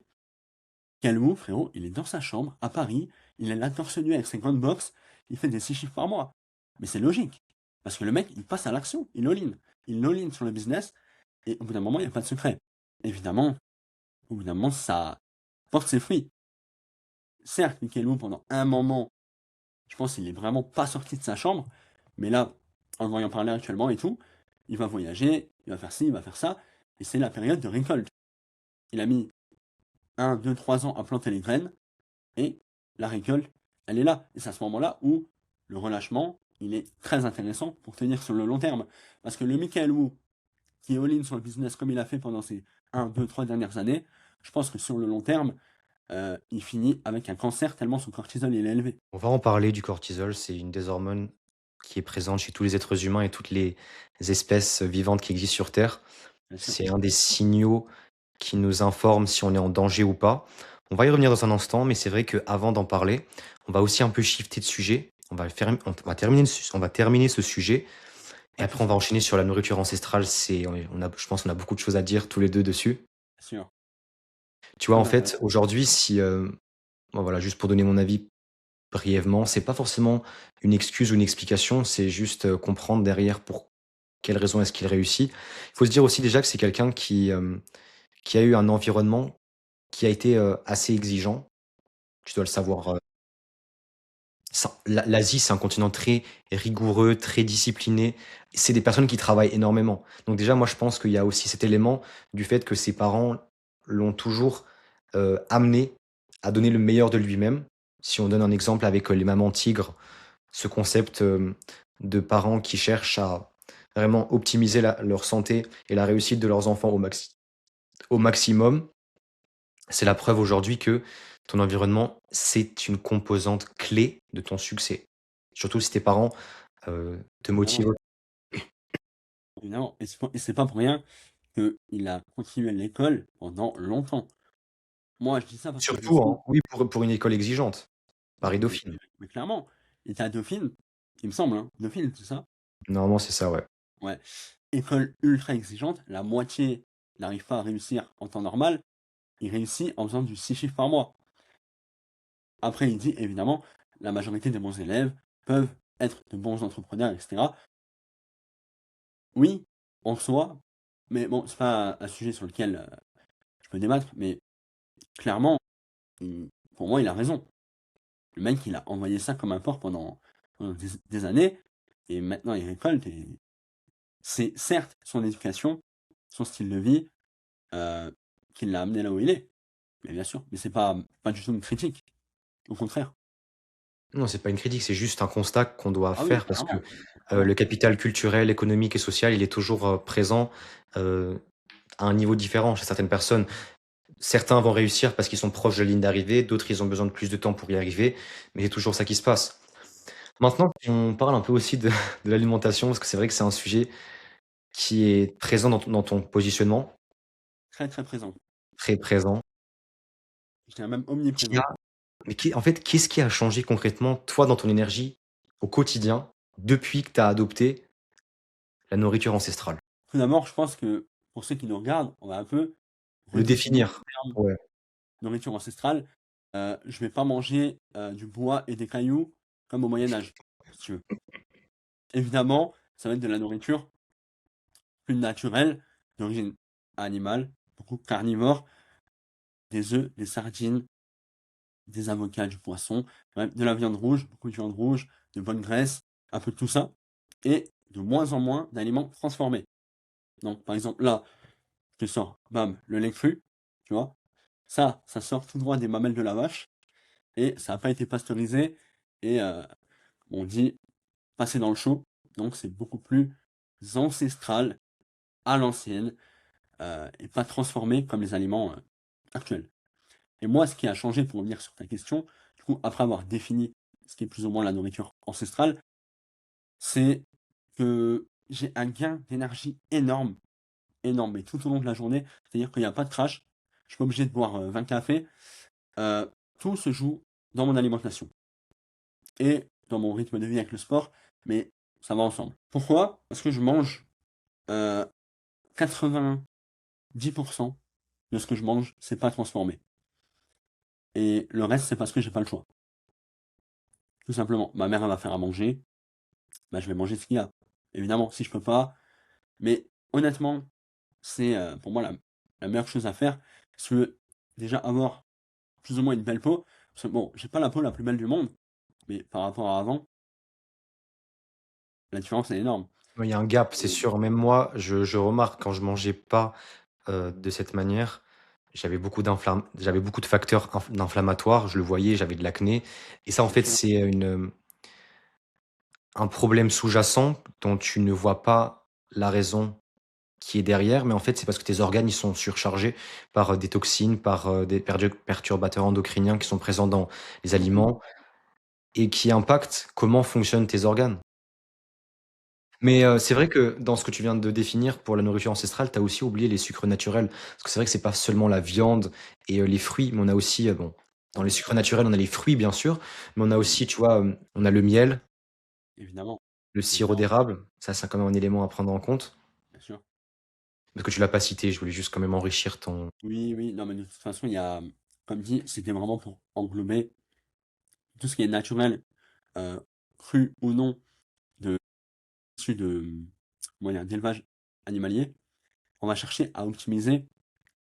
Michael Wu, frérot, il est dans sa chambre à Paris, il est là torse nu avec ses grandes box, il fait des 6 chiffres par mois. Mais c'est logique, parce que le mec, il passe à l'action, il all-in. Il all-in sur le business et au bout d'un moment, il y a pas de secret. Évidemment, au bout d'un moment, ça porte ses fruits. Certes, Michael Wu, pendant un moment, je pense qu'il est vraiment pas sorti de sa chambre, mais là, en le voyant parler actuellement et tout, il va voyager, il va faire ci, il va faire ça, et c'est la période de récolte. Il a mis 1, 2, 3 ans à planter les graines, et la récolte, elle est là. Et c'est à ce moment-là où le relâchement, il est très intéressant pour tenir sur le long terme. Parce que le Michael Wu, qui est all-in sur le business comme il a fait pendant ces 1, 2, 3 dernières années, je pense que sur le long terme, il finit avec un cancer tellement son cortisol il est élevé. On va en parler du cortisol, c'est une des hormones qui est présente chez tous les êtres humains et toutes les espèces vivantes qui existent sur Terre. Bien sûr. C'est un des signaux qui nous informe si on est en danger ou pas. On va y revenir dans un instant, mais c'est vrai qu'avant d'en parler, on va aussi un peu shifter de sujet. On va terminer ce sujet et Pas de après on souci. va enchaîner sur la nourriture ancestrale. Je pense qu'on a beaucoup de choses à dire tous les deux dessus. Bien sûr. Tu vois, en Très fait, intéressant. aujourd'hui, si, bon, voilà, juste pour donner mon avis brièvement, c'est pas forcément une excuse ou une explication, c'est juste, comprendre derrière pour quelle raison est-ce qu'il réussit. Il faut se dire aussi déjà que c'est quelqu'un qui a eu un environnement qui a été, assez exigeant. Tu dois le savoir, l'Asie, c'est un continent très rigoureux, très discipliné. C'est des personnes qui travaillent énormément. Donc déjà, moi, je pense qu'il y a aussi cet élément du fait que ses parents l'ont toujours, amené à donner le meilleur de lui-même. Si on donne un exemple avec, les mamans tigres, ce concept, de parents qui cherchent à vraiment optimiser leur santé et la réussite de leurs enfants au maximum, c'est la preuve aujourd'hui que Ton environnement, c'est une composante clé de ton succès. Surtout si tes parents, te Évidemment, motivent. évidemment. Et c'est pas pour rien qu'il a continué l'école pendant longtemps. Moi, je dis ça parce que je Surtout, sais hein, oui, pour une école exigeante. mais Paris mais Dauphine. mais mais clairement, il était à Dauphine, il me semble, hein? Dauphine, c'est ça? Normalement, c'est ça, ouais. Ouais. École ultra exigeante, la moitié n'arrive pas à réussir en temps normal, il réussit en faisant du 6 chiffres par mois. Après, il dit évidemment, la majorité des bons élèves peuvent être de bons entrepreneurs, et cetera. Oui, en soi, mais bon, c'est pas un sujet sur lequel, je peux débattre, mais clairement, pour moi, il a raison. Le mec, il a envoyé ça comme un porc pendant des années, et maintenant il récolte. Et c'est certes son éducation, son style de vie, euh, qui l'a amené là où il est. Mais bien sûr, mais c'est pas du tout une critique. Au contraire. Non, c'est pas une critique, c'est juste un constat qu'on doit Ah oui, faire parce que, clairement, clairement. le capital culturel, économique et social, il est toujours, présent, heu, à un niveau différent chez certaines personnes. Certains vont réussir parce qu'ils sont proches de la ligne d'arrivée, d'autres, ils ont besoin de plus de temps pour y arriver, mais c'est toujours ça qui se passe. Maintenant, on parle un peu aussi de de l'alimentation parce que c'est vrai que c'est un sujet qui est présent dans ton positionnement, Très très présent. très présent, Je dirais même qui a omniprésent. mais en fait, qu'est-ce qui a changé concrètement, toi, dans ton énergie, au quotidien, depuis que tu as adopté la nourriture ancestrale? Tout d'abord, je pense que pour ceux qui nous regardent, on va un peu Le redéfinir définir. le terme Ouais. nourriture ancestrale. Je vais pas manger du bois et des cailloux comme au Moyen Âge, si tu veux. Évidemment, ça va être de la nourriture plus naturelle, d'origine animale, beaucoup carnivore, des œufs, des sardines, des avocats, du poisson, bref, de la viande rouge, beaucoup de viande rouge, de bonne graisse, un peu de tout ça, et de moins en moins d'aliments transformés. Donc, par exemple, là, je te sors, bam, le lait cru, tu vois. Ça sort tout droit des mamelles de la vache, et ça n'a pas été pasteurisé, et on dit passer dans le chaud, donc c'est beaucoup plus ancestral, à l'ancienne, et pas transformé comme les aliments actuels. Et moi, ce qui a changé, pour revenir sur ta question, du coup, après avoir défini ce qui est plus ou moins la nourriture ancestrale, c'est que j'ai un gain d'énergie énorme, énorme, et tout au long de la journée. C'est-à-dire qu'il n'y a pas de crash, je suis pas obligé de boire 20 cafés. Tout se joue dans mon alimentation et dans mon rythme de vie avec le sport, mais ça va ensemble. Pourquoi? Parce que je mange 90% de ce que je mange, c'est pas transformé. Et le reste, c'est parce que j'ai pas le choix. Tout simplement. Ma mère, elle va faire à manger, bah, je vais manger ce qu'il y a. Évidemment, si je peux pas, mais honnêtement, c'est pour moi la meilleure chose à faire. Si tu veux déjà avoir plus ou moins une belle peau, parce que bon, j'ai pas la peau la plus belle du monde, mais par rapport à avant, la différence est énorme. Ouais, il y a un gap, c'est Et sûr. Même moi, je remarque quand je mangeais pas, de cette manière, j'avais beaucoup de facteurs d'inflammatoires, je le voyais, j'avais de l'acné et ça, en bien fait, sûr, c'est, un problème sous-jacent dont tu ne vois pas la raison qui est derrière, mais en fait, c'est parce que tes organes, ils sont surchargés par, des toxines, par, des perturbateurs endocriniens qui sont présents dans les beaucoup, aliments et qui impactent comment fonctionnent tes organes. Mais, c'est vrai que dans ce que tu viens de définir pour la nourriture ancestrale, tu as aussi oublié les sucres naturels. Parce que c'est vrai que c'est pas seulement la viande et les fruits, mais on a aussi, bon, dans les sucres naturels, on a les fruits bien sûr, mais on a oui, aussi, tu vois, on a le miel, évidemment, le sirop évidemment, d'érable, ça c'est quand même un élément à prendre en compte. bien sûr. Parce que tu l'as pas cité, je voulais juste quand même enrichir ton Oui, oui, non, mais de toute façon, il y a, comme dit, c'était vraiment pour englober tout ce qui est naturel, heu, cru ou non, de issu de, comment dire? D'élevage animalier. On va chercher à optimiser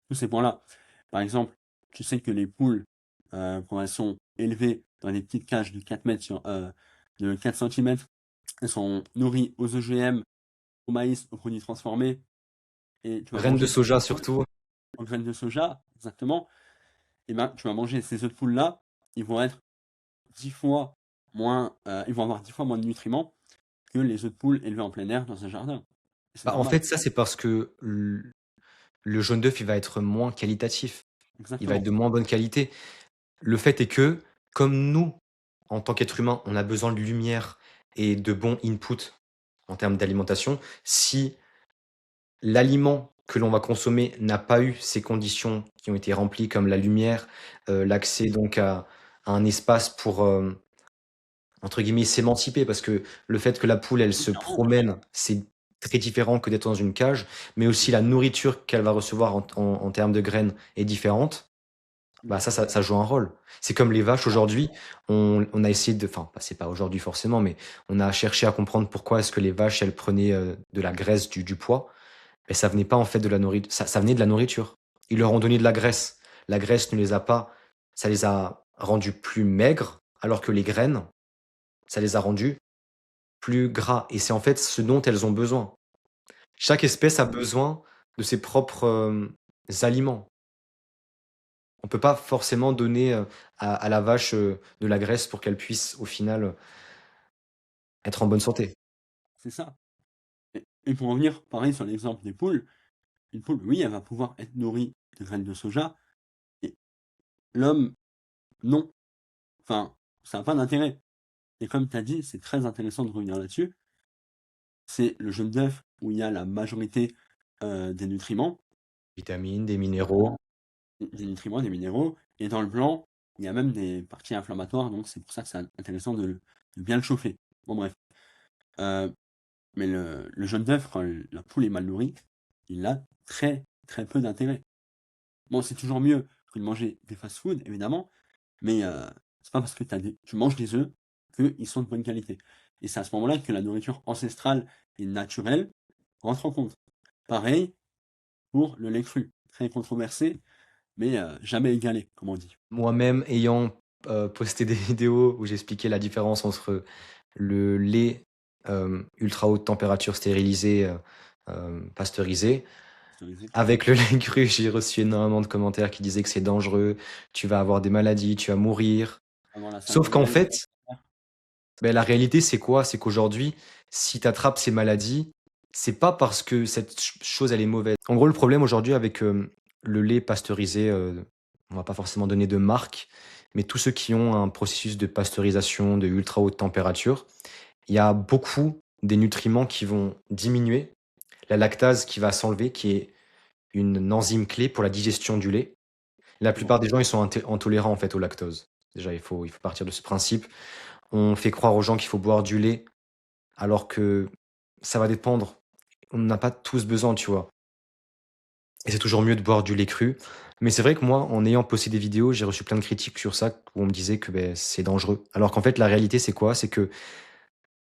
tous ces points-là. Par exemple, tu sais que les poules, quand elles sont élevées dans des petites cages de 4 mètres de 4 centimètres, elles sont nourries aux OGM, au maïs, aux produits transformés, et tu vas graines de manger soja ces poules surtout. aux graines de soja, exactement. Et ben, tu vas manger ces œufs de poule-là, ils vont être 10 fois moins, ils vont avoir 10 fois moins de nutriments que les œufs de poule élevés en plein air dans un jardin. Et c'est Bah, en normal. fait, ça c'est parce que le jaune d'œuf, il va être moins qualitatif. Il va être Exactement. de moins bonne qualité. le fait est que, comme nous, en tant qu'être humain, on a besoin de lumière et de bons inputs en termes d'alimentation, si l'aliment que l'on va consommer n'a pas eu ces conditions qui ont été remplies comme la lumière, l'accès donc à un espace pour, entre guillemets «s'émanciper» parce que le fait que la poule, elle Oui, se clairement. promène, c'est très différent que d'être dans une cage, mais aussi la nourriture qu'elle va recevoir en termes de graines est différente. Bah, Mmh. ça joue un rôle. C'est comme les vaches aujourd'hui, on a essayé de enfin, bah, c'est pas aujourd'hui forcément, mais on a cherché à comprendre pourquoi est-ce que les vaches, elles prenaient, de la graisse, du poids. Et ça venait pas en fait de la nourriture, ça venait de la nourriture. Ils leur ont donné de la graisse. La graisse ne les a pas ça les a rendus plus maigres, alors que les graines, ça les a rendus plus gras et c'est en fait ce dont elles ont besoin. Chaque espèce a besoin de ses propres, aliments. On peut pas forcément donner, à la vache, de la graisse pour qu'elle puisse au final, être en bonne santé. C'est ça. Et pour revenir pareil sur l'exemple des poules, une poule, oui, elle va pouvoir être nourrie de graines de soja et l'homme, non. Enfin, ça a pas d'intérêt. Et comme tu as dit, c'est très intéressant de revenir là-dessus, c'est le jaune d'œuf où il y a la majorité, des nutriments, Vitamines, des minéraux. des nutriments, des minéraux et dans le blanc, il y a même des parties inflammatoires, donc c'est pour ça que c'est intéressant de bien le chauffer. Bon bref, heu, mais le jaune d'œuf, quand la poule est mal nourrie, il a très, très peu d'intérêt. Bon, c'est toujours mieux que de manger des fast-food évidemment, mais c'est pas parce que tu manges des œufs qu'ils sont de bonne qualité et c'est à ce moment-là que la nourriture ancestrale et naturelle rentre en compte. Pareil pour le lait cru, très controversé, mais jamais égalé, comme on dit. Moi-même ayant, posté des vidéos où j'expliquais la différence entre le lait, ultra haute température stérilisé, pasteurisé, Pasteurisé. avec le lait cru, j'ai reçu énormément de commentaires qui disaient que c'est dangereux, tu vas avoir des maladies, tu vas mourir. Avant la Sauf qu'en salmonelle, fait, beh, la réalité, c'est quoi? C'est qu'aujourd'hui, si tu attrapes ces maladies, c'est pas parce que cette chose, elle est mauvaise. En gros, le problème aujourd'hui avec, le lait pasteurisé, on va pas forcément donner de marque, mais tous ceux qui ont un processus de pasteurisation de ultra haute température, il y a beaucoup des nutriments qui vont diminuer. La lactase qui va s'enlever, qui est une enzyme clé pour la digestion du lait. La exactement. plupart des gens, ils sont intolérants, en fait, au lactose. Déjà, il faut partir de ce principe. On fait croire aux gens qu'il faut boire du lait alors que ça va dépendre. On n'a pas tous besoin, tu vois? Et c'est toujours mieux de boire du lait cru. Mais c'est vrai que moi, en ayant posté des vidéos, j'ai reçu plein de critiques sur ça, où on me disait que, beh, c'est dangereux. Alors qu'en fait, la réalité, c'est quoi? C'est que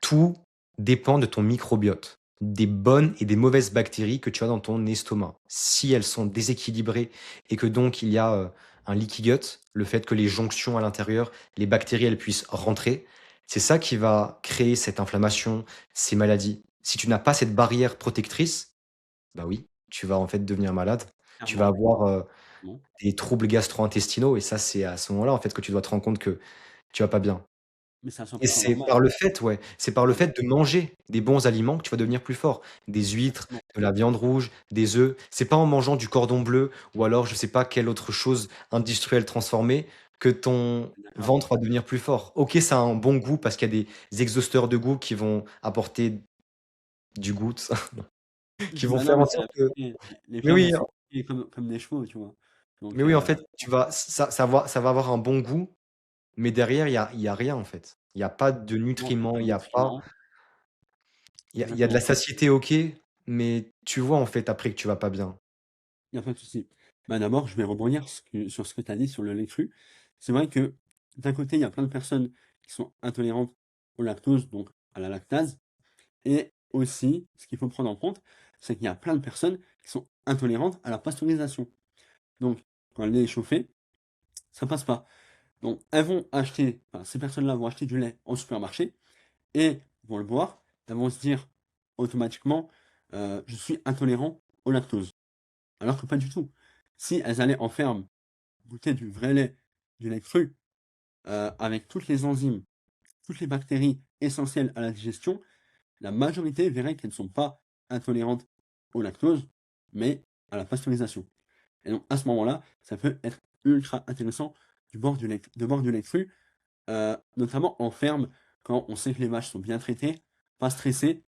tout dépend de ton microbiote, des bonnes et des mauvaises bactéries que tu as dans ton estomac. Si elles sont déséquilibrées et que donc il y a, un leaky gut, le fait que les jonctions à l'intérieur, les bactéries, elles puissent rentrer, c'est ça qui va créer cette inflammation, ces maladies. Si tu n'as pas cette barrière protectrice, bah oui, tu vas en fait devenir malade. Tu vas Clairement, avoir, non, des troubles gastro-intestinaux et ça, c'est à ce moment-là, en fait, que tu dois te rendre compte que tu vas pas bien. mais c'est à Et 100% c'est normal. par le fait, ouais, c'est par le Ouais, fait de manger des bons aliments que tu vas devenir plus fort. Des huîtres, exactement. de la viande rouge, des œufs. C'est pas en mangeant du cordon bleu ou alors je sais pas quelle autre chose industrielle transformée que ton D'accord. ventre va devenir plus fort. OK, ça a un bon goût parce qu'il y a des exhausteurs de goût qui vont apporter du goût, tout ça, qui vont Bah non, faire mais en c'est la sorte que vérité. Les mais viandes, elles oui, sont traitées comme des chevaux, tu vois? mais Donc oui, en fait, tu vas ça va avoir un bon goût, mais derrière il y a rien, en fait. Il y a pas de non, il y a nutriments, pas il de y a pas nutriments. il y a de la Exactement, satiété, OK, mais tu vois, en fait, après que tu vas pas bien. il y a pas de souci. Bah, d'abord, je vais rebondir sur ce que tu as dit sur le lait cru. C'est vrai que d'un côté, il y a plein de personnes qui sont intolérantes au lactose, donc à la lactase et aussi, ce qu'il faut prendre en compte, c'est qu'il y a plein de personnes qui sont intolérantes à la pasteurisation. Donc quand le lait est chauffé, ça passe pas. Donc elles vont acheter enfin, ces personnes-là vont acheter du lait au supermarché et vont le boire. Elles vont se dire automatiquement, «Je suis intolérant au lactose». Alors que pas du tout. Si elles allaient en ferme, goûter du vrai lait, du lait cru, avec toutes les enzymes, toutes les bactéries essentielles à la digestion, la majorité verrait qu'elles ne sont pas intolérantes au lactose, mais à la pasteurisation. Et donc à ce moment-là, ça peut être ultra intéressant de bord du lait cru, notamment en ferme, quand on sait que les vaches sont bien traitées, pas stressées,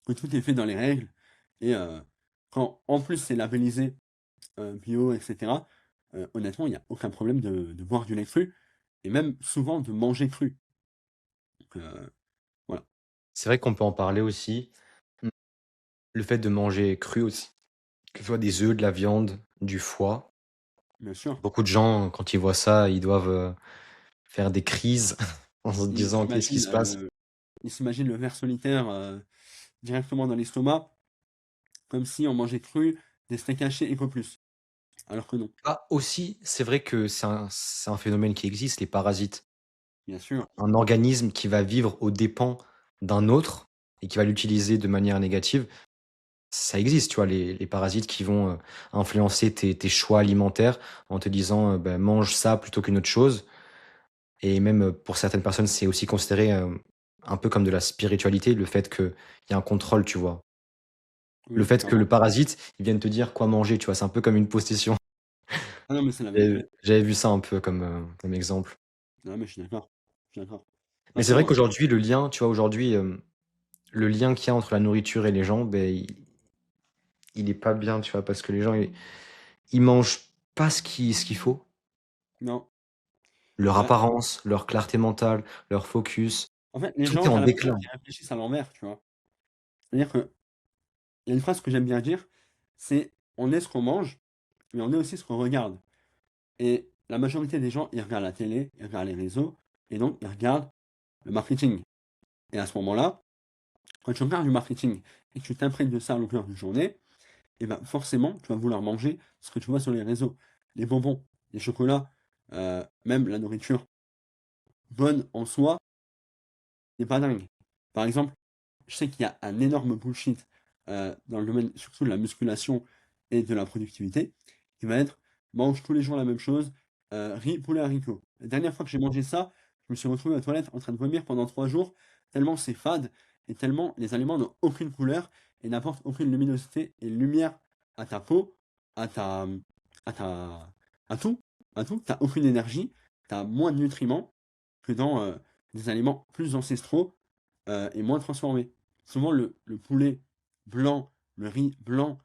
que tout est fait dans les règles et quand en plus c'est labellisé, bio et cetera, honnêtement, il y a aucun problème de boire du lait cru et même souvent de manger cru. Donc voilà, C'est vrai qu'on peut en parler aussi. Mmh. Le fait de manger cru aussi, que ce soit des œufs, de la viande, du foie. bien sûr. Beaucoup de gens, quand ils voient ça, ils doivent, faire des crises en se Ils disant: «Qu'est-ce qui s'imaginent, se passe?» ils s'imaginent le ver solitaire, directement dans l'estomac, comme si on mangeait cru des steaks hachés et pas plus. Alors que non, Ah aussi, c'est vrai que c'est un phénomène qui existe, les parasites. bien sûr. Un organisme qui va vivre aux dépens d'un autre et qui va l'utiliser de manière négative, ça existe, tu vois? Les parasites qui vont, influencer tes choix alimentaires en te disant, bah: «Mange ça plutôt qu'une autre chose». Et même, pour certaines personnes, c'est aussi considéré, un peu comme de la spiritualité, le fait qu'il y a un contrôle, tu vois? Le Oui, fait que le clairement. parasite, il vienne te dire quoi manger, tu vois? C'est un peu comme une possession. Ah non, mais c'est la J'avais vérité. j'avais vu ça un peu comme exemple. Non, mais je suis d'accord, je suis d'accord. De toute Mais c'est vrai façon, qu'aujourd'hui, le lien, tu vois, aujourd'hui, le lien qu'il y a entre la nourriture et les gens, beh, il est pas bien, tu vois? Parce que les gens, ils mangent pas ce qu'il faut. non, Leur bah, apparence, leur clarté mentale, leur focus, en fait, les tout est gens, en j'ai l'impression déclin. qu'ils réfléchissent à l'envers, tu vois? C'est-à-dire qu'il y a une phrase que j'aime bien dire, c'est: «On est ce qu'on mange, mais on est aussi ce qu'on regarde». Et la majorité des gens, ils regardent la télé, ils regardent les réseaux et donc ils regardent le marketing. Et à ce moment-là, quand tu regardes du marketing et que tu t'imprègnes de ça à longueur de journée, et ben, forcément, tu vas vouloir manger ce que tu vois sur les réseaux. Les bonbons, les chocolats, même la nourriture bonne en soi, n'est pas dingue. Par exemple, je sais qu'il y a un énorme bullshit, dans le domaine surtout de la musculation et de la productivité, qui va être: «Mange tous les jours la même chose, riz, poulet, haricots». La dernière fois que j'ai mangé ça, je me suis retrouvé aux toilettes en train de vomir pendant 3 jours, tellement c'est fade et tellement les aliments n'ont aucune couleur et n'apportent aucune luminosité et lumière à ta peau, à ta, à ta à tout, à tout. Tu as aucune énergie, tu as moins de nutriments que dans, des aliments plus ancestraux, et moins transformés. Souvent le poulet blanc, le riz blanc,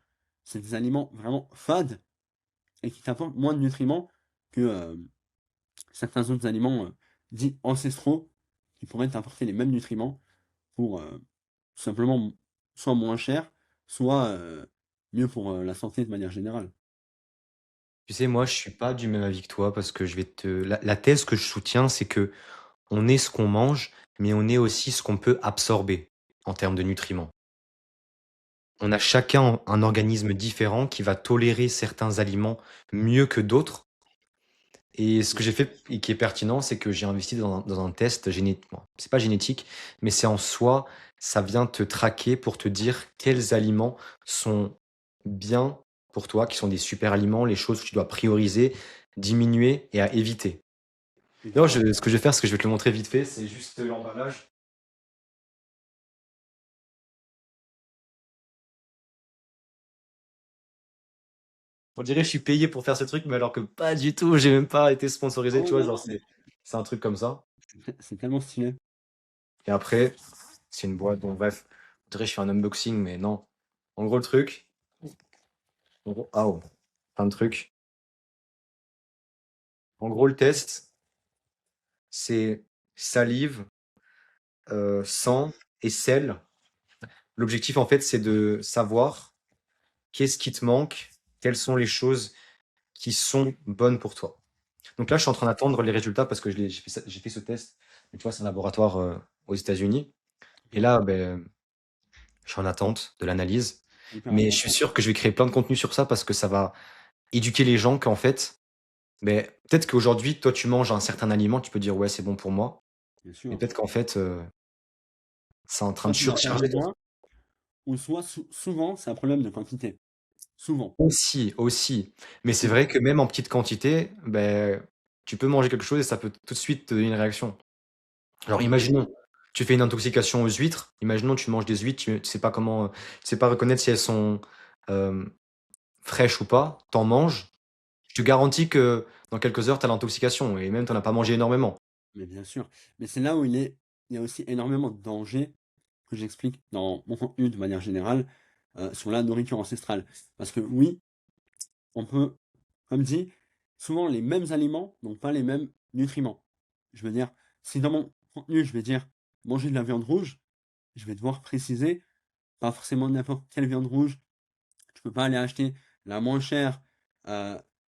c'est des aliments vraiment fades et qui t'apportent moins de nutriments que, certains autres aliments, dits ancestraux, qui pourraient t'apporter les mêmes nutriments pour, tout simplement soit moins cher, soit, mieux pour, la santé de manière générale. Tu sais, moi, je suis pas du même avis que toi parce que je vais te la thèse que je soutiens, c'est que on est ce qu'on mange, mais on est aussi ce qu'on peut absorber en termes de nutriments. On a chacun un organisme différent qui va tolérer certains aliments mieux que d'autres. Et ce que j'ai fait et qui est pertinent, c'est que j'ai investi dans un test bon, c'est pas génétique, mais c'est en soi, ça vient te traquer pour te dire quels aliments sont bien pour toi, qui sont des super aliments, les choses que tu dois prioriser, diminuer et à éviter. D'ailleurs, D'accord. ce que je vais faire, c'est que je vais te le montrer vite fait, c'est juste l'emballage. On dirait que je suis payé pour faire ce truc, mais alors que pas du tout, j'ai même pas été sponsorisé, Oh tu vois? non, Genre, non, mais c'est un truc comme ça. c'est tellement stylé. Et après, c'est une boîte, bon bref, on dirait que je fais un unboxing, mais non. En gros, le truc, en gros, ah oh, plein de trucs. En gros, le test, c'est salive, sang et sel. L'objectif, en fait, c'est de savoir qu'est-ce qui te manque, quelles sont les choses qui sont bonnes pour toi. Donc là, je suis en train d'attendre les résultats parce que j'ai fait ce test. Mais tu vois, c'est un laboratoire aux États-Unis. Et OK, là, ben, je suis en attente de l'analyse. hyper Mais je suis intéressant, sûr que je vais créer plein de contenu sur ça parce que ça va éduquer les gens qu'en fait, ben, peut-être qu'aujourd'hui, toi, tu manges un certain aliment, tu peux dire: «Ouais, c'est bon pour moi». bien Mais sûr. peut-être qu'en fait, c'est en train Soit de tu dois faire surcharger ton moins ou soit souvent c'est un problème de quantité. Souvent. aussi, aussi. Mais c'est Souvent. vrai que même en petite quantité, ben, tu peux manger quelque chose et ça peut tout de suite te donner une réaction. Alors Exactement. imaginons, tu fais une intoxication aux huîtres, imaginons tu manges des huîtres, tu sais pas comment, tu sais pas reconnaître si elles sont, hem, fraîches ou pas, tu en manges, je te garantis que Dans quelques heures, tu as l'intoxication et même tu en as pas mangé énormément. Mais bien sûr. Mais c'est là où il y a aussi énormément de dangers que j'explique dans mon contenu de manière générale, sur la nourriture ancestrale. Parce que oui, on peut, comme dit, souvent les mêmes aliments n'ont pas les mêmes nutriments. Je veux dire, si dans mon contenu, je vais dire manger de la viande rouge, je vais devoir préciser, pas forcément n'importe quelle viande rouge. Tu peux pas aller acheter la moins chère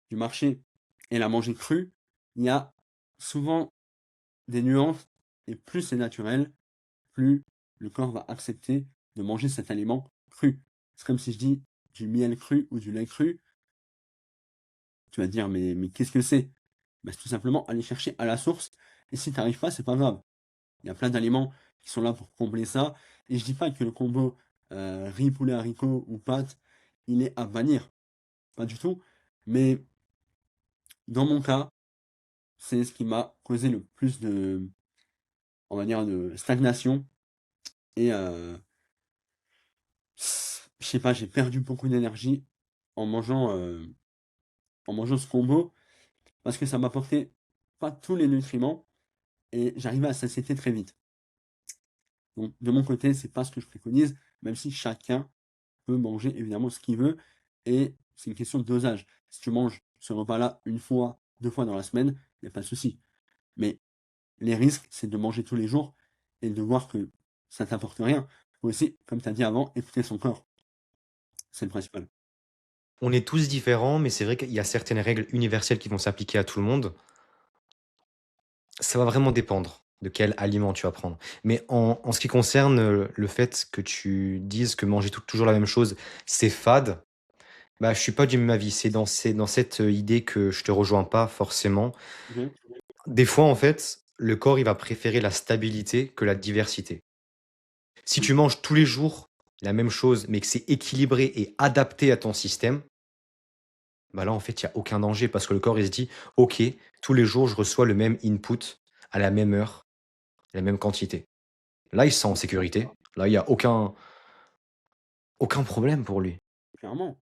du marché et la manger crue. Il y a souvent des nuances et plus c'est naturel, plus le corps va accepter de manger cet aliment cru. C'est comme si je dis du miel cru ou du lait cru. Tu vas te dire, mais qu'est-ce que c'est? Ben, c'est tout simplement aller chercher à la source. Et si tu n'arrives pas, c'est pas grave. Il y a plein d'aliments qui sont là pour combler ça. Et je dis pas que le combo riz, poulet, haricot ou pâtes, il est à bannir. Pas du tout. Mais dans mon cas, c'est ce qui m'a causé le plus de, on va dire, de stagnation. Et je sais pas, j'ai perdu beaucoup d'énergie en mangeant ce combo parce que ça m'apportait pas tous les nutriments et j'arrivais à satiété très vite. Donc, de mon côté, c'est pas ce que je préconise, même si chacun peut manger évidemment ce qu'il veut et c'est une question de dosage. Si tu manges ce repas-là une fois, deux fois dans la semaine, il n'y a pas de souci. Mais les risques, c'est de manger tous les jours et de voir que ça t'apporte rien. Faut aussi, comme tu as dit avant, écouter son corps. C'est le principal. On est tous différents, mais c'est vrai qu'il y a certaines règles universelles qui vont s'appliquer à tout le monde. Ça va vraiment dépendre de quel aliment tu vas prendre. Mais en ce qui concerne, le fait que tu dises que manger toujours la même chose, c'est fade, bah, je suis pas du même avis. C'est dans cette, idée que je te rejoins pas forcément. Ok. Des fois, en fait, le corps, il va préférer la stabilité que la diversité. Si Mm. tu manges tous les jours la même chose, mais que c'est équilibré et adapté à ton système, bah, là, en fait, il y a aucun danger parce que le corps, il se dit: «OK, tous les jours, je reçois le même input à la même heure, la même quantité». Là, il se sent en sécurité. Là, il y a aucun problème pour lui. Clairement,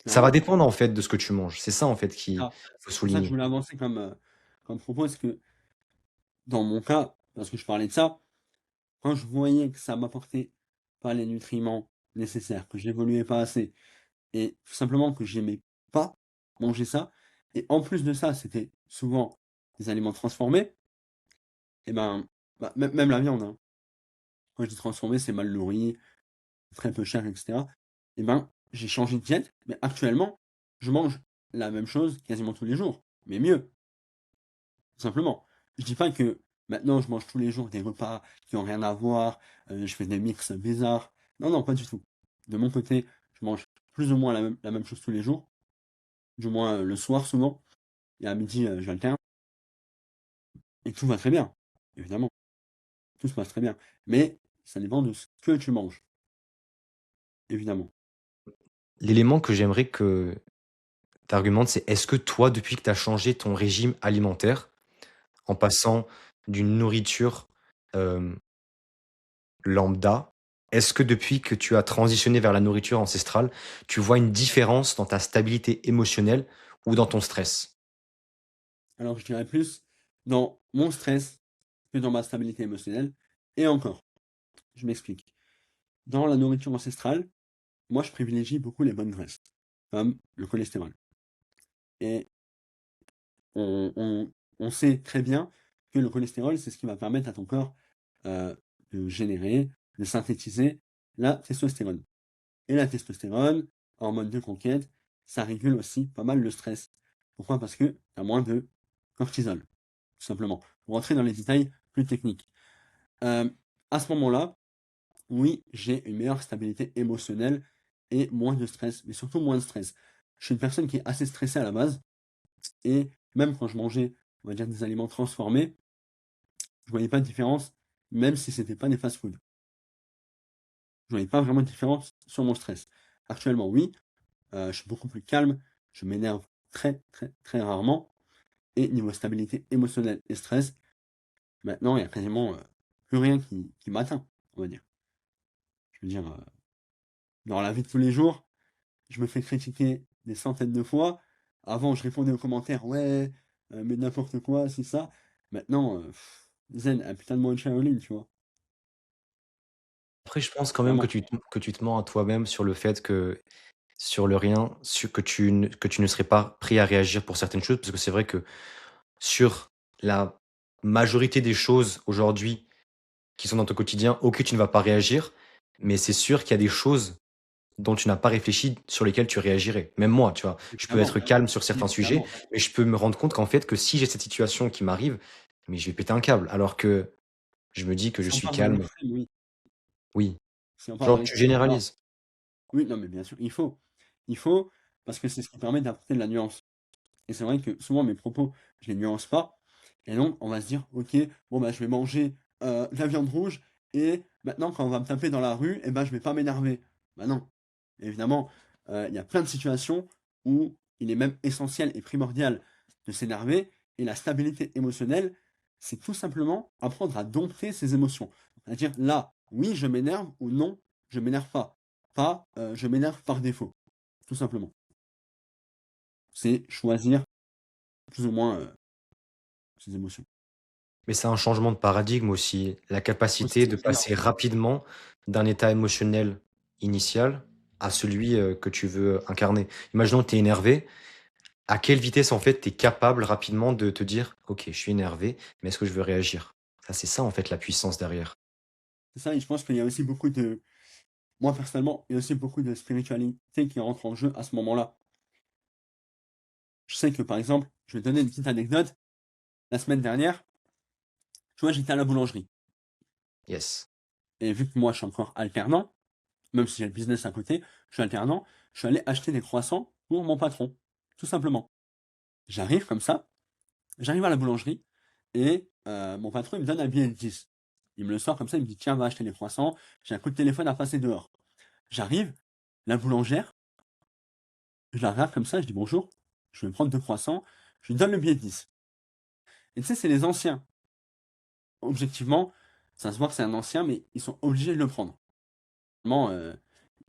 Ça va clairement. dépendre, en fait, de ce que tu manges. C'est ça, en fait, qu'il Ah, faut c'est pour ça que je souligner. voulais avancer comme propos, parce que dans mon cas, parce que je parlais de ça, quand je voyais que ça m'apportait pas les nutriments nécessaires, que j'évoluais pas assez, et tout simplement que j'aimais pas manger ça, et en plus de ça, c'était souvent des aliments transformés, et ben, bah, même la viande, hein. Quand je dis transformé, c'est mal nourri, très peu cher, et cetera. Et ben, j'ai changé de diète, mais actuellement, je mange la même chose quasiment tous les jours, mais mieux. Tout simplement. Je dis pas que maintenant je mange tous les jours des repas qui ont rien à voir, je fais des mix bizarres. Non, non, pas du tout. De mon côté, je mange plus ou moins la même chose tous les jours, du moins, le soir souvent et à midi, j'alterne et tout va très bien, évidemment. Tout se passe très bien. Mais ça dépend de ce que tu manges, évidemment. L'élément que j'aimerais que tu argumentes, c'est est-ce que toi, depuis que tu as changé ton régime alimentaire, en passant d'une nourriture, hem, lambda, est-ce que depuis que tu as transitionné vers la nourriture ancestrale, tu vois une différence dans ta stabilité émotionnelle ou dans ton stress? Alors je dirais plus dans mon stress que dans ma stabilité émotionnelle et encore, je m'explique. Dans la nourriture ancestrale, moi, je privilégie beaucoup les bonnes graisses, comme le cholestérol. Et on sait très bien que le cholestérol, c'est ce qui va permettre à ton corps de générer, de synthétiser la testostérone. Et la testostérone, hormone de conquête, ça régule aussi pas mal le stress. Pourquoi? Parce que tu as moins de cortisol, tout simplement. Pour rentrer dans les détails plus techniques. Euh, à ce moment-là, oui, j'ai une meilleure stabilité émotionnelle et moins de stress, mais surtout moins de stress. Je suis une personne qui est assez stressée à la base, et même quand je mangeais, on va dire, des aliments transformés, je voyais pas de différence, même si c'était pas des fast-food. Je voyais pas vraiment de différence sur mon stress. Actuellement, oui, je suis beaucoup plus calme, je m'énerve très, très, très rarement, et niveau stabilité émotionnelle et stress, maintenant, il y a quasiment plus rien qui m'atteint, on va dire. Je veux dire, dans la vie de tous les jours, je me fais critiquer des centaines de fois. Avant, je répondais aux commentaires, ouais, mais n'importe quoi, c'est ça. Maintenant, zen, un putain de monde Shaolin, tu vois. Après, je pense quand même Vraiment. que tu te mens à toi-même sur le fait que sur le rien, que tu ne serais pas prêt à réagir pour certaines choses. Parce que c'est vrai que sur la majorité des choses aujourd'hui qui sont dans ton quotidien, OK, tu ne vas pas réagir, mais c'est sûr qu'il y a des choses dont tu n'as pas réfléchi, sur lesquelles tu réagirais. Même moi, tu vois? Je peux être Évidemment, calme sur certains sujets, évidemment. mais je peux me rendre compte qu'en fait, que si j'ai cette situation qui m'arrive, mais je vais péter un câble. Alors que je me dis que je Si on suis part dans calme. l'extrême, oui. Oui. Si on part dans Genre, tu l'extrême, alors généralises. oui, non, mais bien sûr, il faut. Il faut, parce que c'est ce qui permet d'apporter de la nuance. Et c'est vrai que souvent mes propos, je les nuance pas. Et donc, on va se dire, ok, bon bah je vais manger de la viande rouge et maintenant quand on va me taper dans la rue, eh ben je vais pas m'énerver. Bah non. Évidemment, il y a plein de situations où il est même essentiel et primordial de s'énerver. Et la stabilité émotionnelle, c'est tout simplement apprendre à dompter ses émotions. C'est-à-dire là, oui, je m'énerve ou non, je m'énerve pas. Pas je m'énerve par défaut. Tout simplement. C'est choisir plus ou moins ses émotions. Mais c'est un changement de paradigme aussi. La capacité Aussi, de passer énormément. rapidement d'un état émotionnel initial à celui, que tu veux incarner. Imaginons que tu es énervé, à quelle vitesse, en fait, tu es capable rapidement de te dire: «OK, je suis énervé, mais est-ce que je veux réagir?» Ça, c'est ça, en fait, la puissance derrière. C'est ça et je pense qu'il y a aussi beaucoup de moi personnellement, il y a aussi beaucoup de spiritualité qui rentre en jeu à ce moment-là. Je sais que par exemple, je vais te donner une petite anecdote. La semaine dernière, tu vois, j'étais à la boulangerie Yes. et vu que moi je suis encore alternant, même si j'ai le business à côté, je suis alternant, je suis allé acheter des croissants pour mon patron, tout simplement. J'arrive comme ça, j'arrive à la boulangerie et mon patron il me donne un billet de 10. Il me le sort comme ça, il me dit: «Tiens, va acheter les croissants, j'ai un coup de téléphone à passer dehors». J'arrive, la boulangère, je la regarde comme ça, je dis: «Bonjour, je vais prendre 2 croissants». Je lui donne le billet de 10 et tu sais, c'est les anciens. Objectivement, ça se voit que c'est un ancien, mais ils sont obligés de le prendre. Vraiment,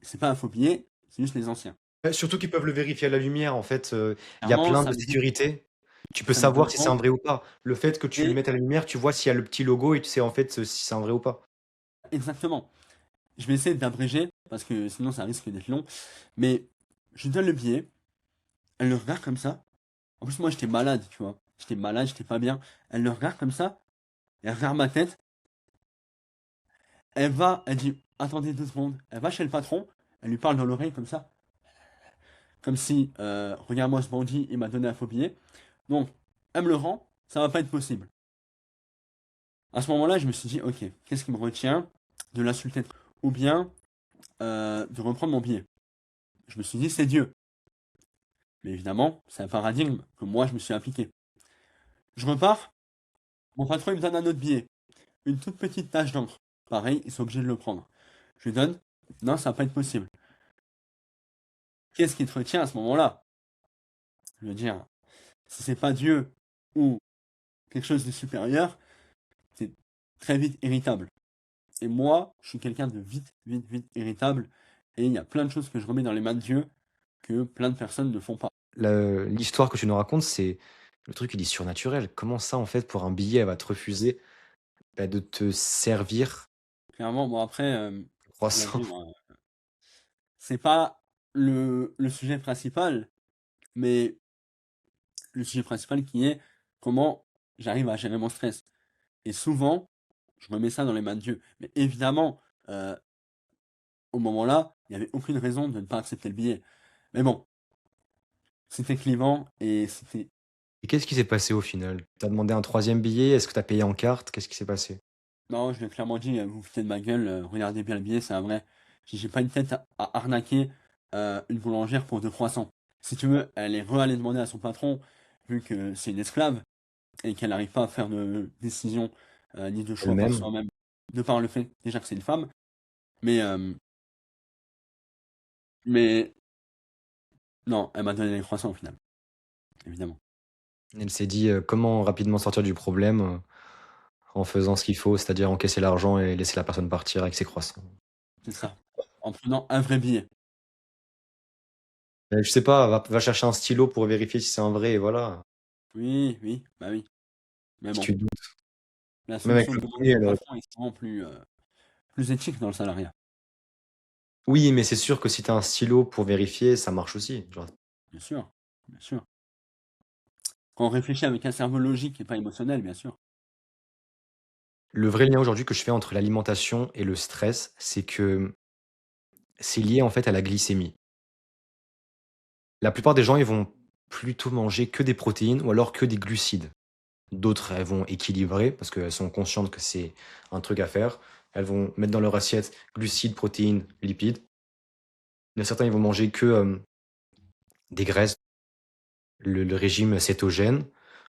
c'est pas un faux billet, c'est juste les anciens. Surtout qu'ils peuvent le vérifier à la lumière, en fait, il y a Clairement, plein de sécurités. Tu peux ça me savoir si c'est dérange un vrai ou pas. Le fait que tu le et mettes à la lumière, tu vois s'il y a le petit logo et tu sais, en fait, si c'est un vrai ou pas. exactement. Je vais essayer d'abréger parce que sinon ça risque d'être long, mais je lui donne le billet, elle le regarde comme ça. En plus, moi, j'étais malade, tu vois? J'étais malade, j'étais pas bien. Elle le regarde comme ça, elle regarde ma tête, elle dit: «Attendez 2 secondes». Elle va chez le patron, elle lui parle dans l'oreille comme ça, comme si, «Regarde-moi ce bandit, il m'a donné un faux billet». Donc, elle me le rend, ça va pas être possible. À ce moment-là, je me suis dit: «OK, qu'est-ce qui me retient de l'insulter ou bien, de reprendre mon billet?» Je me suis dit: «C'est Dieu». Mais évidemment, c'est un paradigme que moi je me suis appliqué. Je repars, mon patron il me donne un autre billet, une toute petite tache d'encre. Pareil, ils sont obligés de le prendre. Je lui donne: «Non, ça va pas être possible». Qu'est-ce qui te retient à ce moment-là? Je veux dire, si c'est pas Dieu ou quelque chose de supérieur, c'est très vite irritable. Et moi, je suis quelqu'un de vite, vite, vite irritable. Et il y a plein de choses que je remets dans les mains de Dieu que plein de personnes ne font pas. L'histoire que tu nous racontes, c'est le truc, il est surnaturel. Comment ça, en fait, pour un billet, elle va te refuser, bah, de te servir Clairement, bon après, le je dois croissant? dire, c'est pas le sujet principal, mais le sujet principal qui est comment j'arrive à gérer mon stress. Et souvent, je remets ça dans les mains de Dieu. Mais évidemment, heu, au moment-là, il y avait aucune raison de ne pas accepter le billet. Mais bon, c'était clivant et c'était Et qu'est-ce qui s'est passé au final? Tu as demandé un troisième billet? Est-ce que tu as payé en carte? Qu'est-ce qui s'est passé? non, je lui ai clairement dit: «Vous vous foutez de ma gueule, regardez bien le billet, c'est un vrai». J'ai pas une tête à arnaquer, une boulangère pour 2 croissants. Si tu veux, elle est allée demander à son patron, vu que c'est une esclave et qu'elle n'arrive pas à faire de décision, ni de choix par Elle-même? soi-même, de par le fait déjà que c'est une femme. Mais, mais non, elle m'a donné les croissants au final, évidemment. Elle s'est dit, comment rapidement sortir du problème, en faisant ce qu'il faut, c'est-à-dire encaisser l'argent et laisser la personne partir avec ses croissants. C'est ça. En prenant un vrai billet. Je sais pas, va chercher un stylo pour vérifier si c'est un vrai et voilà. Oui, oui, bah oui. Mais Si bon, tu doutes. la Même avec solution le demandée premier, au elle aurait patron est souvent plus éthique dans le salariat. oui, mais c'est sûr que si tu as un stylo pour vérifier, ça marche aussi. Genre, Bien sûr, bien sûr. Quand on réfléchit avec un cerveau logique et pas émotionnel, bien sûr. le vrai lien aujourd'hui que je fais entre l'alimentation et le stress, c'est que c'est lié en fait à la glycémie. La plupart des gens, ils vont plutôt manger que des protéines ou alors que des glucides. D'autres, elles vont équilibrer parce qu'elles sont conscientes que c'est un truc à faire. Elles vont mettre dans leur assiette glucides, protéines, lipides. Il y en a certains, ils vont manger que des graisses, le régime cétogène.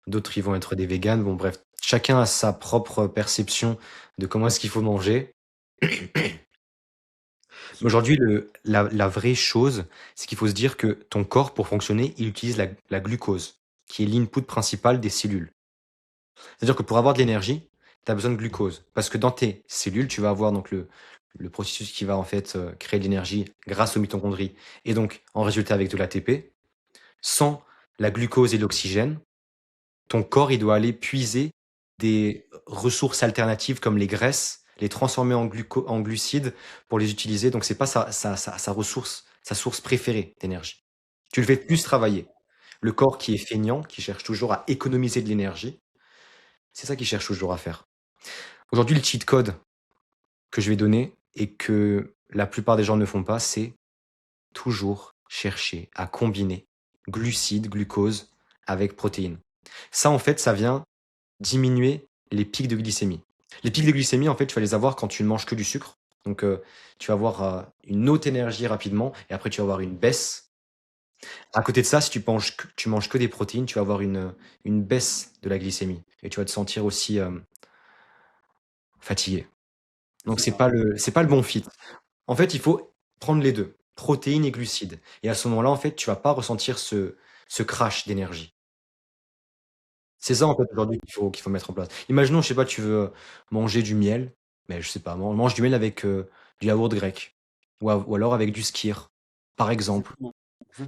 D'autres, ils vont être des véganes. Bon, bref, chacun a sa propre perception de comment est-ce qu'il faut manger. Bien Mais sûr. aujourd'hui, la vraie chose, c'est qu'il faut se dire que ton corps, pour fonctionner, il utilise la glucose, qui est l'input principal des cellules. C'est-à-dire que pour avoir de l'énergie, tu as besoin de glucose. Parce que dans tes cellules, tu vas avoir donc le processus qui va en fait créer de l'énergie grâce aux mitochondries et donc en résultat avec de l'ATP. Sans la glucose et l'oxygène, ton corps il doit aller puiser des ressources alternatives comme les graisses, les transformer en glucides pour les utiliser. Donc c'est pas sa ressource, sa source préférée d'énergie. Tu le fais plus travailler. Le corps qui est feignant, qui cherche toujours à économiser de l'énergie, c'est ça qu'il cherche toujours à faire. Aujourd'hui, le cheat code que je vais donner et que la plupart des gens ne font pas, c'est toujours chercher à combiner glucides, glucose avec protéines. Ça, en fait, ça vient diminuer les pics de glycémie. Les pics de glycémie, en fait, tu vas les avoir quand tu ne manges que du sucre. Donc, tu vas avoir une haute énergie rapidement et après, tu vas avoir une baisse. À côté de ça, si tu manges que des protéines, tu vas avoir une baisse de la glycémie et tu vas te sentir aussi fatigué. Donc, C'est ça. c'est pas le bon fit. En fait, il faut prendre les 2, protéines et glucides et à ce moment-là, en fait, tu vas pas ressentir ce crash d'énergie. C'est ça, en fait, aujourd'hui qu'il faut mettre en place. Imaginons, je sais pas, tu veux manger du miel, mais je sais pas, mange du miel avec, du yaourt grec ou alors avec du skyr, par exemple. Exactement.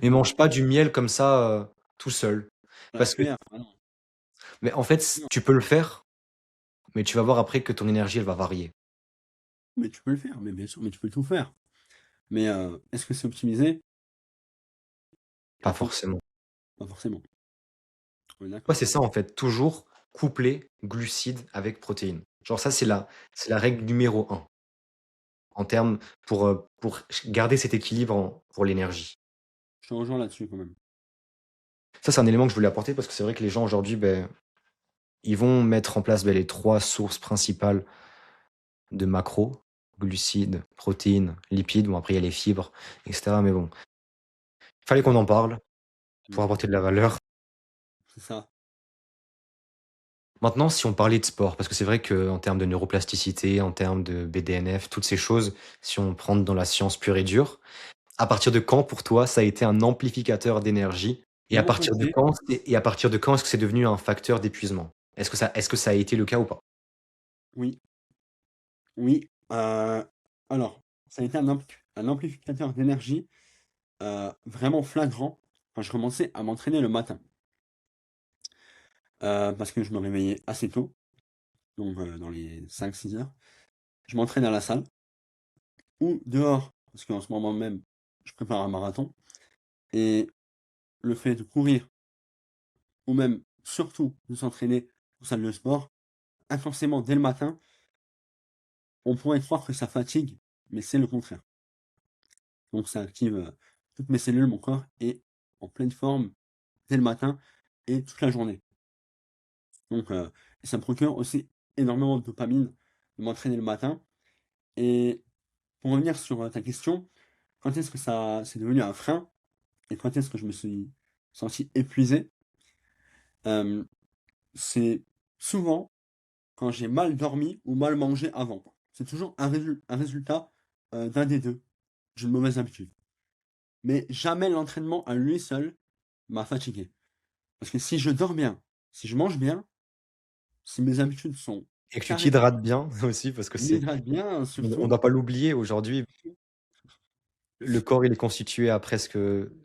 Mais Exactement. mange pas du miel comme ça, tout seul. À la Parce que cuillère, ah non. mais en fait, Non. tu peux le faire, mais tu vas voir après que ton énergie, elle va varier. Mais tu peux le faire, mais bien sûr, mais tu peux tout faire. Mais est-ce que c'est optimisé? Pas Pas for forcément. pas forcément. On est Ouais, d'accord. c'est ça, en fait, toujours coupler glucides avec protéines. Genre ça, c'est la règle numéro un en termes pour garder cet équilibre pour l'énergie. Je te rejoins là-dessus quand même. Ça, c'est un élément que je voulais apporter parce que c'est vrai que les gens aujourd'hui, ben, ils vont mettre en place, les 3 sources principales de macros, glucides, protéines, lipides. Bon, après, il y a les fibres, et cetera, mais bon, il fallait qu'on en parle pour Mmh. apporter de la valeur. C'est ça. Maintenant, si on parlait de sport, parce que c'est vrai qu'en termes de neuroplasticité, en termes de BDNF, toutes ces choses, si on prend dans la science pure et dure, à partir de quand, pour toi, ça a été un amplificateur d'énergie? Et De à mon partir de côté, quand et à partir de quand est-ce que c'est devenu un facteur d'épuisement? Est-ce que ça a été le cas ou pas? oui, oui, alors, ça a été un amplificateur d'énergie, vraiment flagrant quand je commençais à m'entraîner le matin. Parce que je me réveillais assez tôt, donc dans les 5-6 heures. Je m'entraîne à la salle ou dehors, parce qu'en ce moment même, je prépare un marathon et le fait de courir ou même, surtout, de s'entraîner en salle de sport, intensément dès le matin, on pourrait croire que ça fatigue, mais c'est le contraire. Donc ça active, toutes mes cellules, mon corps est en pleine forme dès le matin et toute la journée. Donc ça me procure aussi énormément de dopamine de m'entraîner le matin. Et pour revenir sur, ta question, quand est-ce que ça c'est devenu un frein et quand est-ce que je me suis senti épuisé? Hem, c'est souvent quand j'ai mal dormi ou mal mangé avant. C'est toujours un résultat, d'un des 2, d'une mauvaise habitude. Mais jamais l'entraînement à lui seul m'a fatigué. Parce que si je dors bien, si je mange bien, si mes habitudes sont Et que tu carrées, t'hydrates bien aussi parce que je c'est m'hydrate bien on surtout, doit pas l'oublier aujourd'hui. Le corps, il est constitué à presque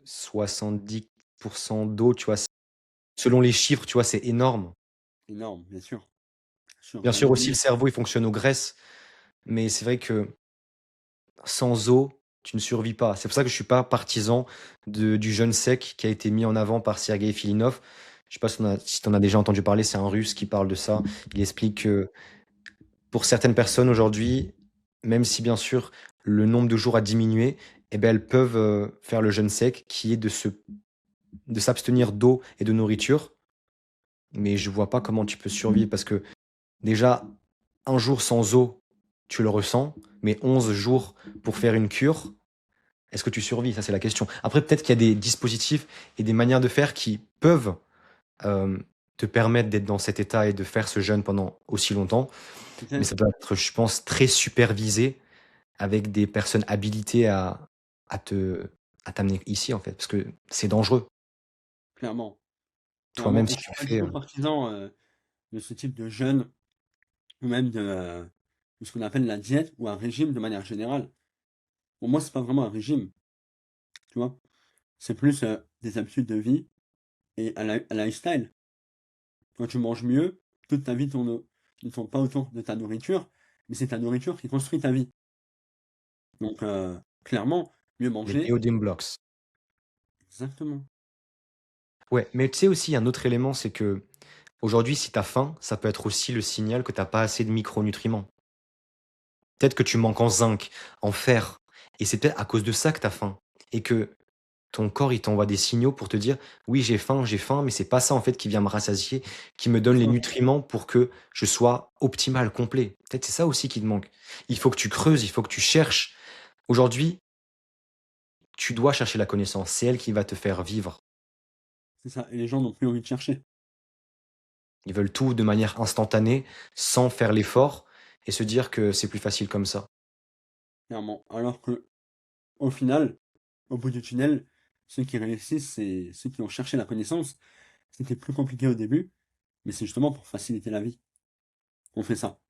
70 d'eau, tu vois? Selon les chiffres, tu vois, c'est énorme. Énorme, bien sûr. Sûr, Bien sûr aussi, le l'organisme, cerveau, il fonctionne aux graisses, mais c'est vrai que sans eau, tu ne survis pas. C'est pour ça que je suis pas partisan du jeûne sec qui a été mis en avant par Sergueï Filinov. Je sais pas si tu en as déjà entendu parler, c'est un Russe qui parle de ça. Il explique que pour certaines personnes aujourd'hui, même si bien sûr le nombre de jours a diminué, eh ben, elles peuvent, faire le jeûne sec qui est de s'abstenir d'eau et de nourriture. Mais je vois pas comment tu peux survivre parce que déjà, un jour sans eau, tu le ressens, mais 11 jours pour faire une cure, est-ce que tu survis? Ça, c'est la question. Après, peut-être qu'il y a des dispositifs et des manières de faire qui peuvent te permettre d'être dans cet état et de faire ce jeûne pendant aussi longtemps. Mais peut-être, ça doit être, je pense, très supervisé avec des personnes habilitées à te, à t'amener ici, en fait, parce que c'est dangereux. clairement, Toi-même, clairement et si je tu suis le pas du fais, tout partisan, de ce type de jeûne ou même de ce qu'on appelle la diète ou un régime de manière générale. Pour moi, c'est pas vraiment un régime, tu vois? C'est plus, des habitudes de vie et un lifestyle. Quand tu manges mieux, toute ta vie ne tourne pas autour de ta nourriture, mais c'est ta nourriture qui construit ta vie. Donc clairement, mieux les manger building blocks. exactement. Ouais, mais tu sais aussi, un autre élément, c'est que aujourd'hui, si tu as faim, ça peut être aussi le signal que tu as pas assez de micronutriments. Peut-être que tu manques en zinc, en fer, et c'est peut-être à cause de ça que tu as faim et que ton corps, il t'envoie des signaux pour te dire: «Oui, j'ai faim, mais c'est pas ça, en fait, qui vient me rassasier, qui me C'est donne les ça, nutriments pour que je sois optimal, complet». Peut-être c'est ça aussi qui te manque. Il faut que tu creuses, il faut que tu cherches. Aujourd'hui, tu dois chercher la connaissance, c'est elle qui va te faire vivre. c'est ça et les gens n'ont plus envie de chercher, Ils veulent tout de manière instantanée, sans faire l'effort et se dire que c'est plus facile comme ça. clairement. Alors que au final, au bout du tunnel, ceux qui réussissent, c'est ceux qui ont cherché la connaissance. C'était plus compliqué au début, mais c'est justement pour faciliter la vie qu'on fait ça.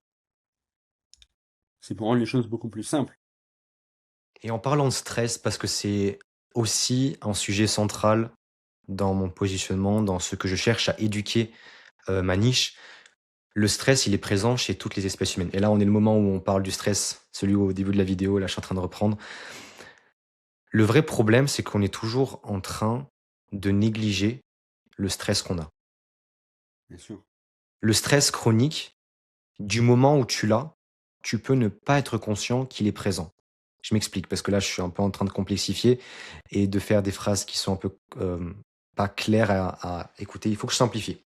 C'est pour rendre les choses beaucoup plus simples. Et en parlant de stress, parce que c'est aussi un sujet central dans mon positionnement, dans ce que je cherche à éduquer, ma niche, le stress, il est présent chez toutes les espèces humaines. Et là, on est le moment où on parle du stress, celui au début de la vidéo, là, je suis en train de reprendre. Le vrai problème, c'est qu'on est toujours en train de négliger le stress qu'on a. Bien sûr. Le stress chronique, du moment où tu l'as, tu peux ne pas être conscient qu'il est présent. Je m'explique, parce que là, je suis un peu en train de complexifier et de faire des phrases qui sont un peu pas claires à écouter. Il faut que je simplifie.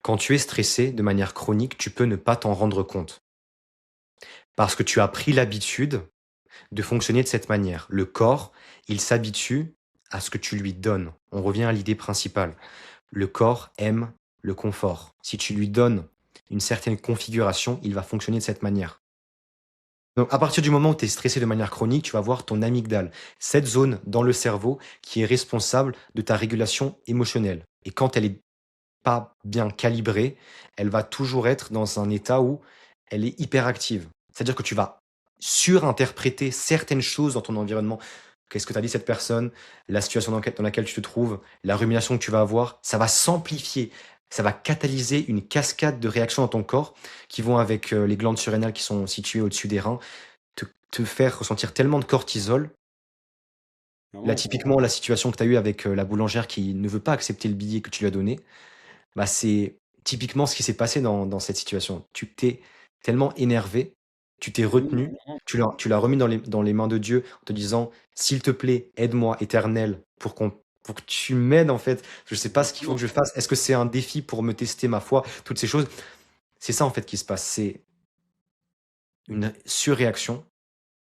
Quand tu es stressé de manière chronique, tu peux ne pas t'en rendre compte. Parce que tu as pris l'habitude de fonctionner de cette manière. Le corps, il s'habitue à ce que tu lui donnes. On revient à l'idée principale. Le corps aime le confort. Si tu lui donnes une certaine configuration, il va fonctionner de cette manière. Donc, à partir du moment où tu es stressé de manière chronique, tu vas voir ton amygdale, cette zone dans le cerveau qui est responsable de ta régulation émotionnelle. Et quand elle est pas bien calibrée, elle va toujours être dans un état où elle est hyperactive. C'est-à-dire que tu vas surinterpréter certaines choses dans ton environnement. Qu'est-ce que t'a dit cette personne? La situation dans laquelle tu te trouves, la rumination que tu vas avoir, ça va s'amplifier. Ça va catalyser une cascade de réactions dans ton corps qui vont avec, les glandes surrénales qui sont situées au-dessus des reins, te faire ressentir tellement de cortisol. Là, Clairement, typiquement, la situation que tu as eue avec, la boulangère qui ne veut pas accepter le billet que tu lui as donné, bah, c'est typiquement ce qui s'est passé dans cette situation. Tu t'es tellement énervé, tu t'es oui, retenu, clairement, tu l'as remis dans les mains de Dieu en te disant: «S'il te plaît, aide-moi, Éternel, pour que tu m'aides, en fait. Je sais pas ce qu'il faut que exactement. je fasse. Est-ce que c'est un défi pour me tester ma foi?» Toutes ces choses. C'est ça, en fait, qui se passe. C'est une surréaction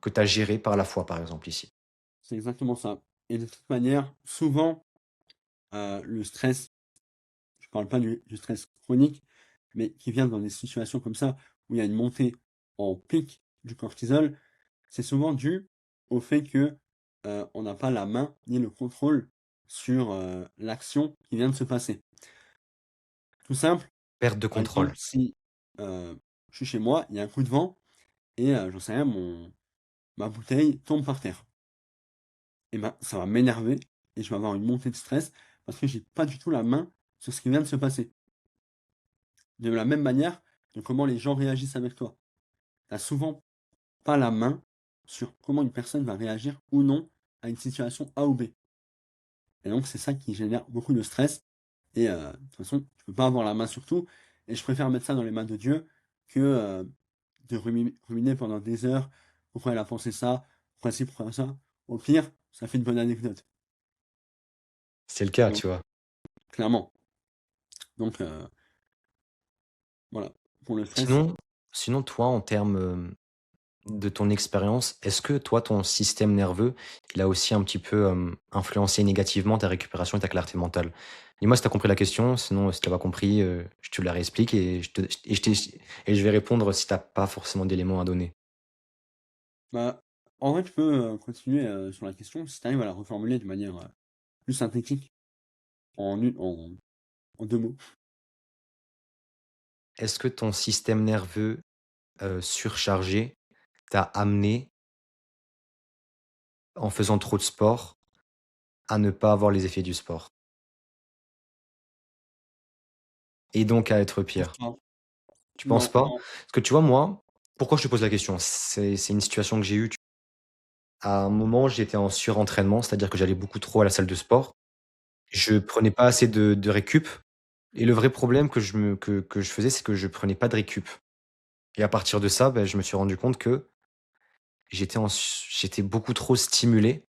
que tu as gérée par la foi, par exemple, ici. C'est exactement ça et de toute manière, souvent, le stress, je parle pas du stress chronique, mais qui vient dans des situations comme ça, où il y a une montée en pic du cortisol, c'est souvent dû au fait que, on n'a pas la main ni le contrôle sur, l'action qui vient de se passer. Tout simple, Perte de par exemple, contrôle. si, je suis chez moi, il y a un coup de vent et j'en sais rien, ma bouteille tombe par terre. et ben, ça va m'énerver et je vais avoir une montée de stress parce que j'ai pas du tout la main sur ce qui vient de se passer. De la même manière que comment les gens réagissent avec toi. Tu as souvent pas la main sur comment une personne va réagir ou non à une situation A ou B. Et donc c'est ça qui génère beaucoup de stress et de toute façon, je peux pas avoir la main sur tout et je préfère mettre ça dans les mains de Dieu que, de ruminer pendant des heures: «Pourquoi elle a pensé ça? Pourquoi ci? Pourquoi ça?» Au pire, ça fait une bonne anecdote. C'est le cas, Donc tu vois. clairement, donc voilà, pour le stress. Sinon, toi, en termes de ton expérience, est-ce que toi, ton système nerveux, il a aussi un petit peu influencé négativement ta récupération et ta clarté mentale? Dis-moi si tu as compris la question, sinon si tu pas compris, je te la réexplique et je vais répondre si t'as pas forcément d'éléments à donner. Bah, en vrai, tu peux, continuer, sur la question si tu arrives à la reformuler de manière, plus synthétique en 2 mots. Est-ce que ton système nerveux surchargé t'a amené, en faisant trop de sport, à ne pas avoir les effets du sport? Et donc à être Je pense pire? pas. Tu penses Non, pas? non. Parce que tu vois, moi, pourquoi je te pose la question? C'est une situation que j'ai eue, à un moment, j'étais en surentraînement, c'est-à-dire que j'allais beaucoup trop à la salle de sport. Je prenais pas assez de récup et le vrai problème que je faisais, c'est que je prenais pas de récup et à partir de ça, je me suis rendu compte que j'étais beaucoup trop stimulé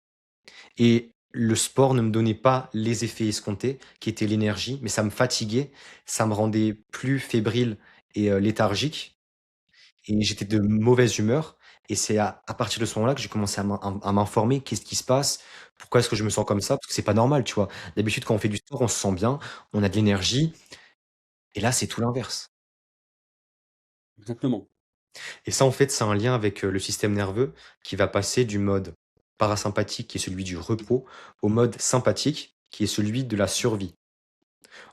et le sport ne me donnait pas les effets escomptés, qui étaient l'énergie, mais ça me fatiguait, ça me rendait plus fébrile et léthargique et j'étais de mauvaise humeur et c'est à partir de ce moment-là que j'ai commencé à m'informer. Qu'est-ce qui se passe? Pourquoi est-ce que je me sens comme ça? Parce que c'est pas normal, tu vois? D'habitude, quand on fait du sport, on se sent bien, on a de l'énergie et là, c'est tout l'inverse. Exactement. Et ça, en fait, c'est un lien avec, le système nerveux qui va passer du mode parasympathique, qui est celui du repos, au mode sympathique, qui est celui de la survie.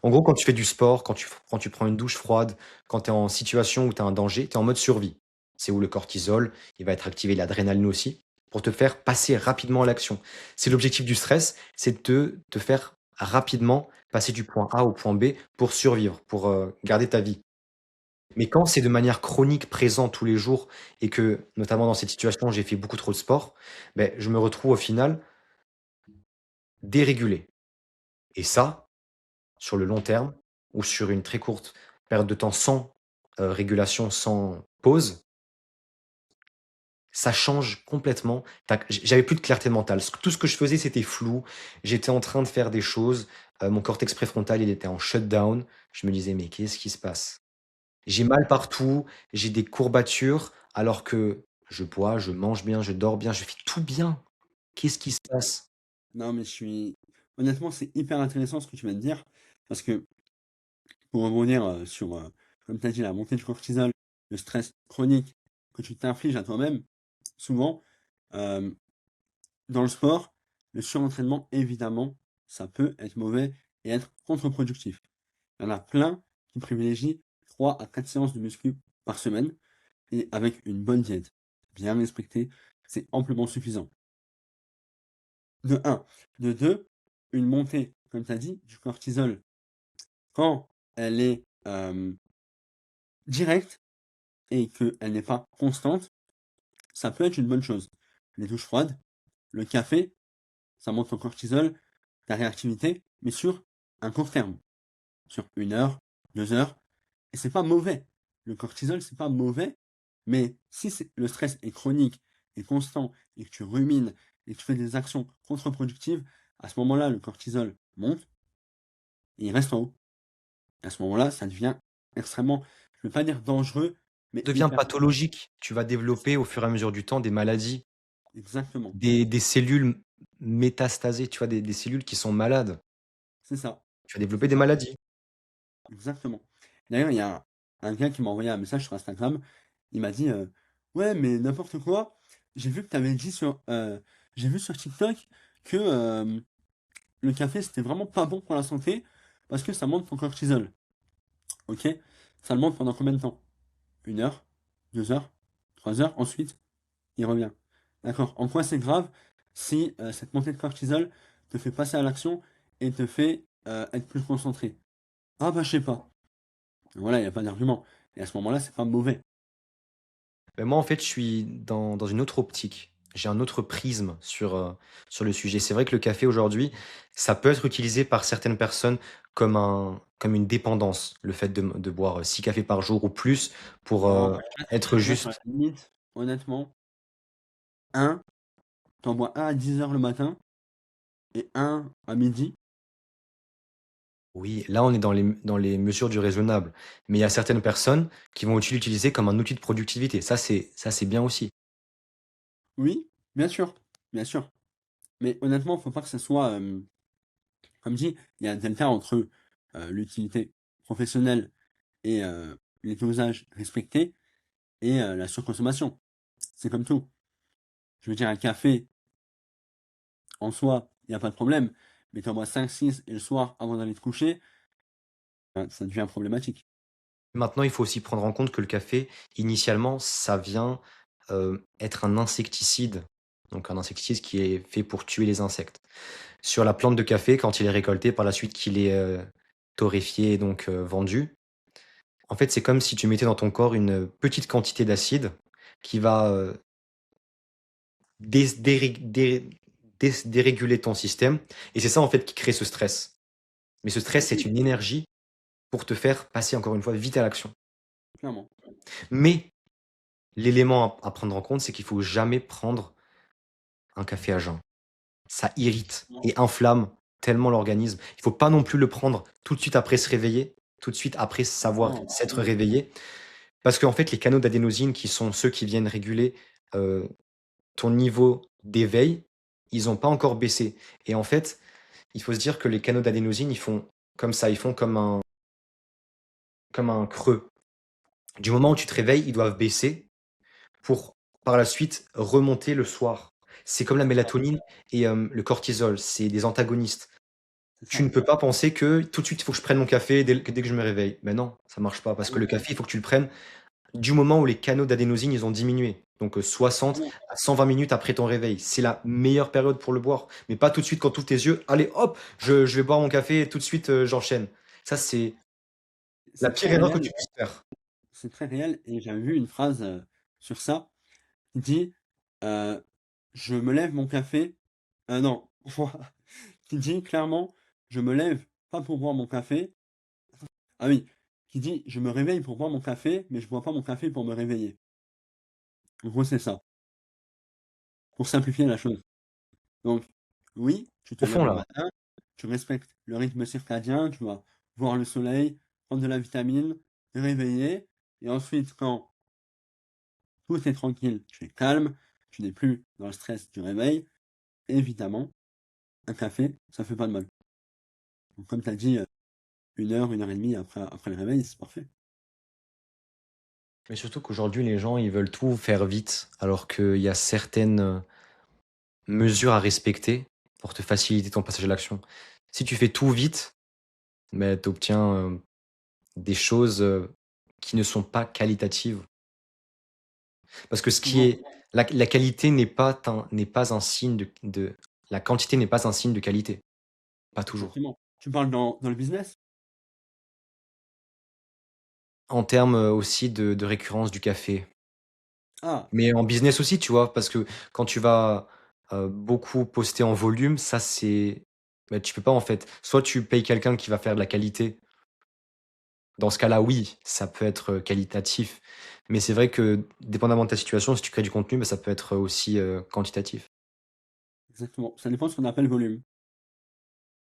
En gros, quand tu fais du sport, quand tu prends une douche froide, quand tu es en situation où tu as un danger, tu es en mode survie. C'est où le cortisol, il va être activé, l'adrénaline aussi, pour te faire passer rapidement à l'action. C'est l'objectif du stress, c'est de te faire rapidement passer du point A au point B pour survivre, pour, garder ta vie. Mais quand c'est de manière chronique, présent tous les jours et que, notamment dans cette situation, j'ai fait beaucoup trop de sport, je me retrouve au final dérégulé et ça, sur le long terme ou sur une très courte période de temps sans, régulation, sans pause, ça change complètement. J'avais plus de clarté mentale. Tout ce que je faisais, c'était flou. J'étais en train de faire des choses, mon cortex préfrontal, il était en shutdown. Je me disais: «Mais qu'est-ce qui se passe?» J'ai mal partout, j'ai des courbatures alors que je bois, je mange bien, je dors bien, je fais tout bien. Qu'est-ce qui se passe? Non, mais je suis honnêtement, c'est hyper intéressant ce que tu viens de dire parce que pour rebondir, sur, comme tu as dit, la montée du cortisol, le stress chronique que tu t'infliges à toi-même, souvent, hem, dans le sport, le surentraînement, évidemment, ça peut être mauvais et être contre-productif. Il y en a plein qui privilégient 3 à 4 séances de muscu par semaine et avec une bonne diète bien respectée, c'est amplement suffisant. De un, de 2, une montée, comme tu as dit, du cortisol quand elle est, directe et qu'elle n'est pas constante, ça peut être une bonne chose. Les douches froides, le café, ça monte ton cortisol, ta réactivité, mais sur un court terme, sur 1 heure, 2 heures, et c'est pas mauvais. Le cortisol, c'est pas mauvais, mais si le stress est chronique et constant et que tu rumines et que tu fais des actions contre-productives, à ce moment-là, le cortisol monte et il reste en haut. À ce moment-là, ça devient extrêmement, je ne veux pas dire dangereux, mais Devient hyper. pathologique. Tu vas C'est ça, développer au fur et à mesure du temps des maladies, exactement. des cellules métastasées, tu vois? Des cellules qui sont malades. C'est ça, Tu vas développer c'est des ça, maladies. exactement. D'ailleurs, il y a un gars qui m'a envoyé un message sur Instagram. Il m'a dit, «Ouais, mais n'importe quoi, j'ai vu que tu avais dit j'ai vu sur TikTok que, le café, c'était vraiment pas bon pour la santé parce que ça monte ton cortisol». OK, ça le monte pendant combien de temps? 1 heure, 2 heures, 3 heures, ensuite, il revient. D'accord. En quoi c'est grave? si cette montée de cortisol te fait passer à l'action et te fait être plus concentré. Ah bah je sais pas. Voilà, il n'y a pas d'argument. Et à ce moment-là, c'est pas mauvais. Mais moi, en fait, je suis dans une autre optique. J'ai un autre prisme sur le sujet. C'est vrai que le café aujourd'hui, ça peut être utilisé par certaines personnes comme une dépendance, le fait de boire 6 cafés par jour ou plus pour Non, être moi, sur la juste. limite, honnêtement, un, t'en bois un à 10 heures le matin et un à midi. Oui, là, on est dans les mesures du raisonnable. Mais il y a certaines personnes qui vont aussi l'utiliser comme un outil de productivité. Ça, c'est bien aussi. Oui, bien sûr, bien sûr. Mais honnêtement, faut pas que ça soit, comme dit, il y a un delta entre l'utilité professionnelle et les dosages respectés et la surconsommation. C'est comme tout. Je veux dire, un café, en soi, il n'y a pas de problème, mais tu en bois 5-6 et le soir, avant d'aller te coucher, ben, ça devient problématique. Maintenant, il faut aussi prendre en compte que le café, initialement, ça vient, être un insecticide. Donc un insecticide qui est fait pour tuer les insectes. Sur la plante de café, quand il est récolté, par la suite qu'il est, torréfié et donc, vendu, en fait, c'est comme si tu mettais dans ton corps une petite quantité d'acide qui va, dés dérég dé dés déréguler ton système et c'est ça, en fait, qui crée ce stress. Mais ce stress, c'est Oui, une énergie pour te faire passer, encore une fois, vite à l'action. clairement. Mais l'élément à prendre en compte, c'est qu'il faut jamais prendre un café à jeun. Ça irrite Non. et inflamme tellement l'organisme. Il faut pas non plus le prendre tout de suite après se réveiller, tout de suite après savoir Non, s'être non. réveillé. Parce qu'en fait, les canaux d'adénosine qui sont ceux qui viennent réguler, heu, ton niveau d'éveil, ils ont pas encore baissé et en fait, il faut se dire que les canaux d'adénosine, ils font comme ça, ils font comme un creux. Du moment où tu te réveilles, ils doivent baisser pour, par la suite, remonter le soir. C'est comme la C'est ça, mélatonine et le cortisol, c'est des antagonistes. c'est Tu ça. ne peux pas penser que tout de suite, il faut que je prenne mon café dès que je me réveille. Ben non, ça marche pas Ah parce que non, le café, il faut que tu le prennes du moment où les canaux d'adénosine, ils ont diminué. Donc 60 clairement. à 120 minutes après ton réveil. C'est la meilleure période pour le boire, mais pas tout de suite quand tu ouvres tes yeux: «Allez hop, je vais boire mon café et tout de suite, j'enchaîne». Ça, c'est la C'est pire très erreur que réel, tu puisses faire. c'est très réel et j'avais vu une phrase sur ça qui dit je me lève mon café. Non, qui dit clairement je me lève pas pour boire mon café. Ah oui, qui dit je me réveille pour boire mon café, mais je bois pas mon café pour me réveiller. En gros, c'est ça, pour simplifier la chose. Donc, oui, tu te Au lèves fond le là, matin, tu respectes le rythme circadien, tu vas voir le soleil, prendre de la vitamine, te réveiller, et ensuite, quand tout est tranquille, tu es calme, tu n'es plus dans le stress du réveil, évidemment, un café, ça fait pas de mal. Donc, comme tu as dit, 1 heure et demie après le réveil, c'est parfait. mais surtout qu'aujourd'hui, les gens, ils veulent tout faire vite, alors qu'il y a certaines, mesures à respecter pour te faciliter ton passage à l'action. Si tu fais tout vite, mais tu obtiens, des choses, qui ne sont pas qualitatives. Parce que ce qui Souvent, est la qualité n'est pas un signe de la quantité n'est pas un signe de qualité, pas toujours. exactement. Tu parles dans le business? En termes, aussi de récurrence du café, Ah, mais en business aussi, tu vois? Parce que quand tu vas, beaucoup poster en volume, ça c'est bah, tu peux pas en fait. Soit tu payes quelqu'un qui va faire de la qualité. Dans ce cas-là, oui, ça peut être, qualitatif, mais c'est vrai que dépendamment de ta situation, si tu crées du contenu, bah, ça peut être aussi, quantitatif. exactement. Ça dépend de ce qu'on appelle volume.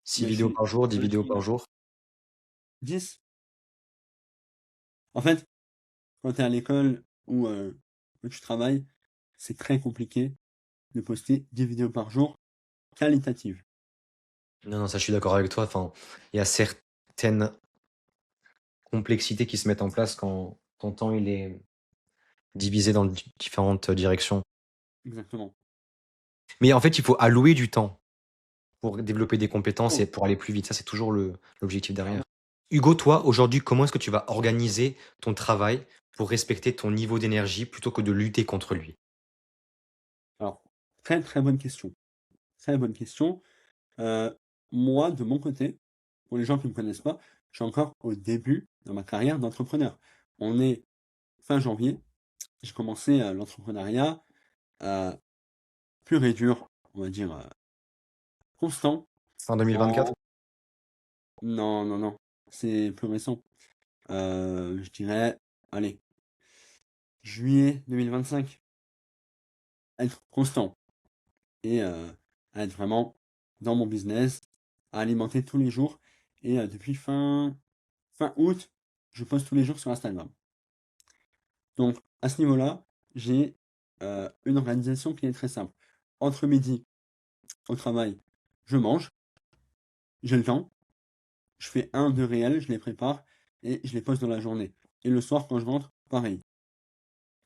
6 Mais vidéos par jour, 10 je vidéos suis par jour. 10. En fait, quand tu es à l'école ou que tu travailles, c'est très compliqué de poster 10 vidéos par jour qualitatives. Non, non, ça, je suis d'accord avec toi. Enfin, il y a certaines complexités qui se mettent en place quand ton temps, il est divisé dans différentes directions. Exactement. Mais en fait, il faut allouer du temps pour développer des compétences et Oh, pour aller plus vite. Ça, c'est toujours l'objectif derrière. clairement. Hugo, toi, aujourd'hui, comment est-ce que tu vas organiser ton travail pour respecter ton niveau d'énergie plutôt que de lutter contre lui? Alors, très très bonne question. très bonne question. Heu, Moi, de mon côté, pour les gens qui ne me connaissent pas, je suis encore au début de ma carrière d'entrepreneur. On est fin janvier, j'ai commencé, l'entrepreneuriat, heu, pur et dur, on va dire, constant Fin 2024? en non, non, non, c'est plus récent. Je dirais, allez, juillet 2025. Être constant et à être vraiment dans mon business, à alimenter tous les jours et depuis fin août, je poste tous les jours sur Instagram. Donc à ce niveau-là, j'ai, une organisation qui est très simple. Entre midi, au travail, je mange, j'ai le temps, je fais 1-2 réels, je les prépare et je les poste dans la journée et le soir quand je rentre, pareil.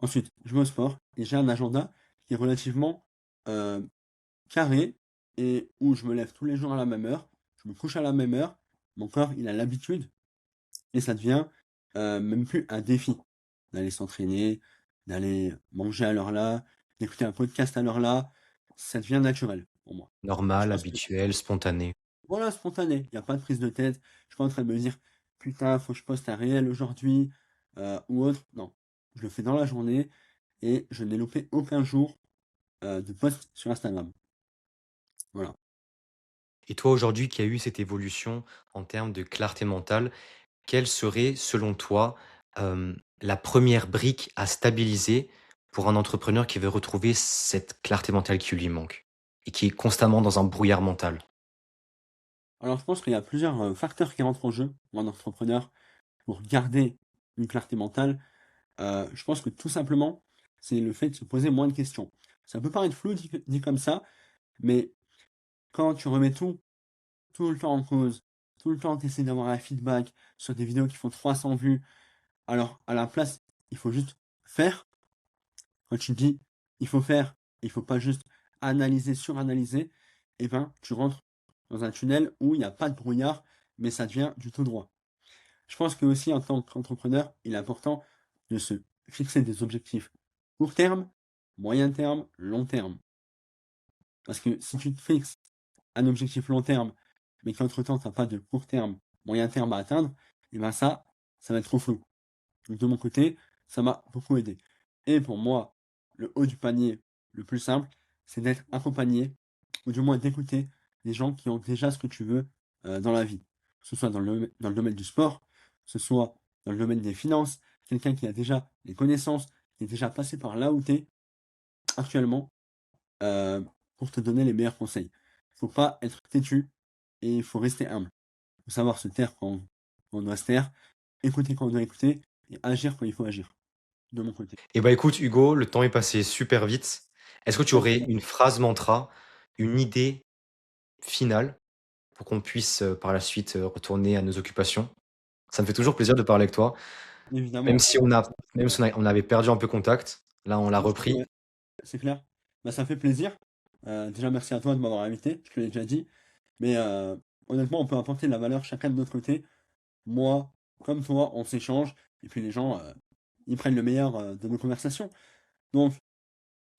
Ensuite, je vais au sport et j'ai un agenda qui est relativement, heu, carré et où je me lève tous les jours à la même heure, je me couche à la même heure. Mon corps, il a l'habitude et ça devient, même plus un défi d'aller s'entraîner, d'aller manger à l'heure là, d'écouter un podcast à l'heure là. Ça devient naturel pour moi. Je Normal, pense que habituel, spontané. voilà, spontané, il y a pas de prise de tête. Je suis pas en train de me dire: «Putain, faut que je poste un réel aujourd'hui», ou autre. Non, je le fais dans la journée et je n'ai loupé aucun jour, de post sur Instagram. Voilà. Et toi, aujourd'hui, qui a eu cette évolution en termes de clarté mentale, quelle serait, selon toi, la première brique à stabiliser pour un entrepreneur qui veut retrouver cette clarté mentale qui lui manque et qui est constamment dans un brouillard mental? Alors je pense qu'il y a plusieurs, facteurs qui rentrent en jeu pour un entrepreneur pour garder une clarté mentale. Je pense que tout simplement, c'est le fait de se poser moins de questions. Ça peut paraître flou dit comme ça, mais quand tu remets tout le temps en cause, tout le temps tu essaies d'avoir un feedback sur des vidéos qui font 300 vues, alors à la place, il faut juste faire. Quand tu dis: «Il faut faire», il faut pas juste analyser, suranalyser et ben, tu rentres dans un tunnel où il y a pas de brouillard, mais ça devient du tout droit. Je pense que aussi en tant qu'entrepreneur, il est important de se fixer des objectifs court terme, moyen terme, long terme. Parce que si tu te fixes un objectif long terme, mais qu'entre-temps tu as pas de court terme, moyen terme à atteindre, et ben ça va être trop flou. Donc de mon côté, ça m'a beaucoup aidé. Et pour moi, le haut du panier le plus simple, c'est d'être accompagné, ou du moins d'écouter des gens qui ont déjà ce que tu veux dans la vie. Que ce soit dans le domaine du sport, que ce soit dans le domaine des finances, quelqu'un qui a déjà les connaissances, qui est déjà passé par là où tu es actuellement, euh, pour te donner les meilleurs conseils. Il faut pas être têtu et il faut rester humble. Il faut savoir se taire quand on doit se taire, écouter quand on doit écouter et agir quand il faut agir, de mon côté. Eh ben, écoute, Hugo, le temps est passé super vite. Est-ce que tu aurais Merci. une phrase mantra, une idée finale pour qu'on puisse, par la suite, retourner à nos occupations? Ça me fait toujours plaisir de parler avec toi, même Évidemment, si on a même si on avait perdu un peu contact. Là, on l'a repris. ouais, c'est clair. Bah, ça fait plaisir. Déjà merci à toi de m'avoir invité, je te l'ai déjà dit. Mais honnêtement, on peut apporter de la valeur chacun de notre côté. Moi, comme toi, on s'échange et puis les gens, ils prennent le meilleur, de nos conversations. Donc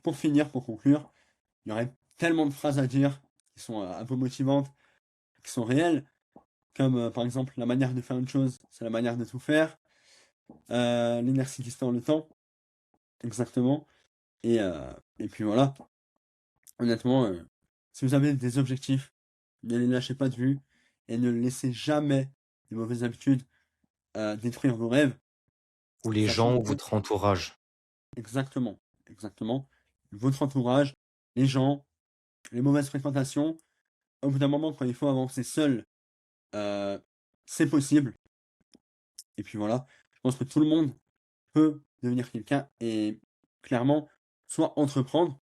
pour finir, pour conclure, il y aurait tellement de phrases à dire qui sont, un peu motivantes, qui sont réelles, comme, par exemple: «La manière de faire une chose, c'est la manière de tout faire», «L'inertie distord le temps», exactement et heu et puis voilà. Honnêtement, si vous avez des objectifs, ne les lâchez pas de vue et ne laissez jamais les mauvaises habitudes, détruire vos rêves, Ou les sachant gens ou que votre entourage. exactement, exactement, votre entourage, les gens, les mauvaises fréquentations, au bout d'un moment, quand il faut avancer seul, heu, c'est possible et puis voilà. Je pense que tout le monde peut devenir quelqu'un et clairement, soit entreprendre,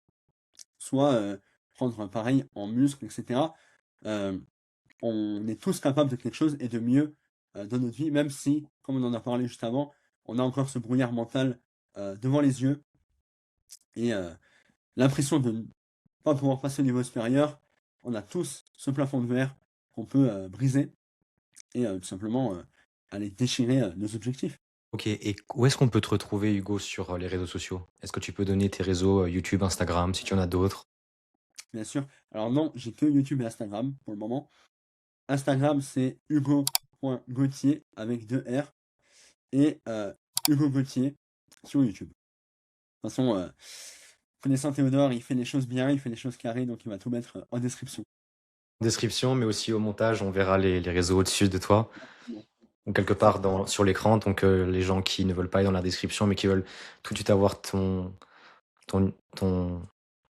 soit, prendre pareil en muscle et cetera. Hem, on est tous capables de quelque chose et de mieux, dans notre vie, même si, comme on en a parlé juste avant, on a encore ce brouillard mental, devant les yeux et l'impression de ne pas pouvoir passer au niveau supérieur. On a tous ce plafond de verre qu'on peut, briser et tout simplement, aller déchirer, nos objectifs. OK, et où est-ce qu'on peut te retrouver, Hugo, sur, les réseaux sociaux? Est-ce que tu peux donner tes réseaux, YouTube, Instagram, si tu en as d'autres? bien sûr. Alors non, j'ai que YouTube et Instagram pour le moment. Instagram, c'est hugo.gauthier avec 2 R et Hugo Gauthier sur YouTube. De toute façon, connaissant Théodore, il fait les choses bien, il fait les choses carrées, donc il va tout mettre en description. Description, mais aussi au montage, on verra les réseaux au-dessus de toi, ou quelque part sur l'écran. Donc les gens qui ne veulent pas aller dans la description, mais qui veulent tout de suite avoir ton, ton,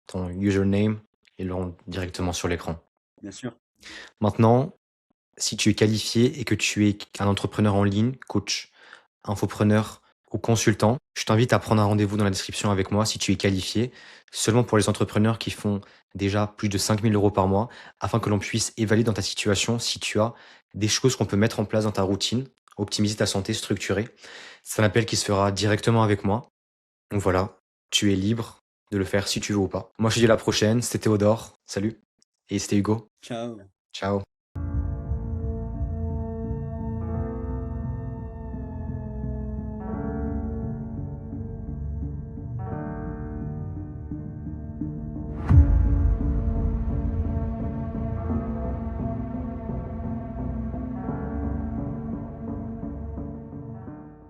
ton username, ils l'auront directement sur l'écran. Bien sûr. Maintenant, si tu es qualifié et que tu es un entrepreneur en ligne, coach, infopreneur ou consultant, je t'invite à prendre un rendez-vous dans la description avec moi si tu es qualifié, seulement pour les entrepreneurs qui font déjà plus de 5 000 euros par mois, afin que l'on puisse évaluer dans ta situation si tu as des choses qu'on peut mettre en place dans ta routine, optimiser ta santé, structurer. C'est un appel qui se fera directement avec moi. Donc voilà, tu es libre de le faire si tu veux ou pas. Moi, je te dis à la prochaine. C'était Théodore. Salut. Et c'était Hugo. Ciao. Ciao.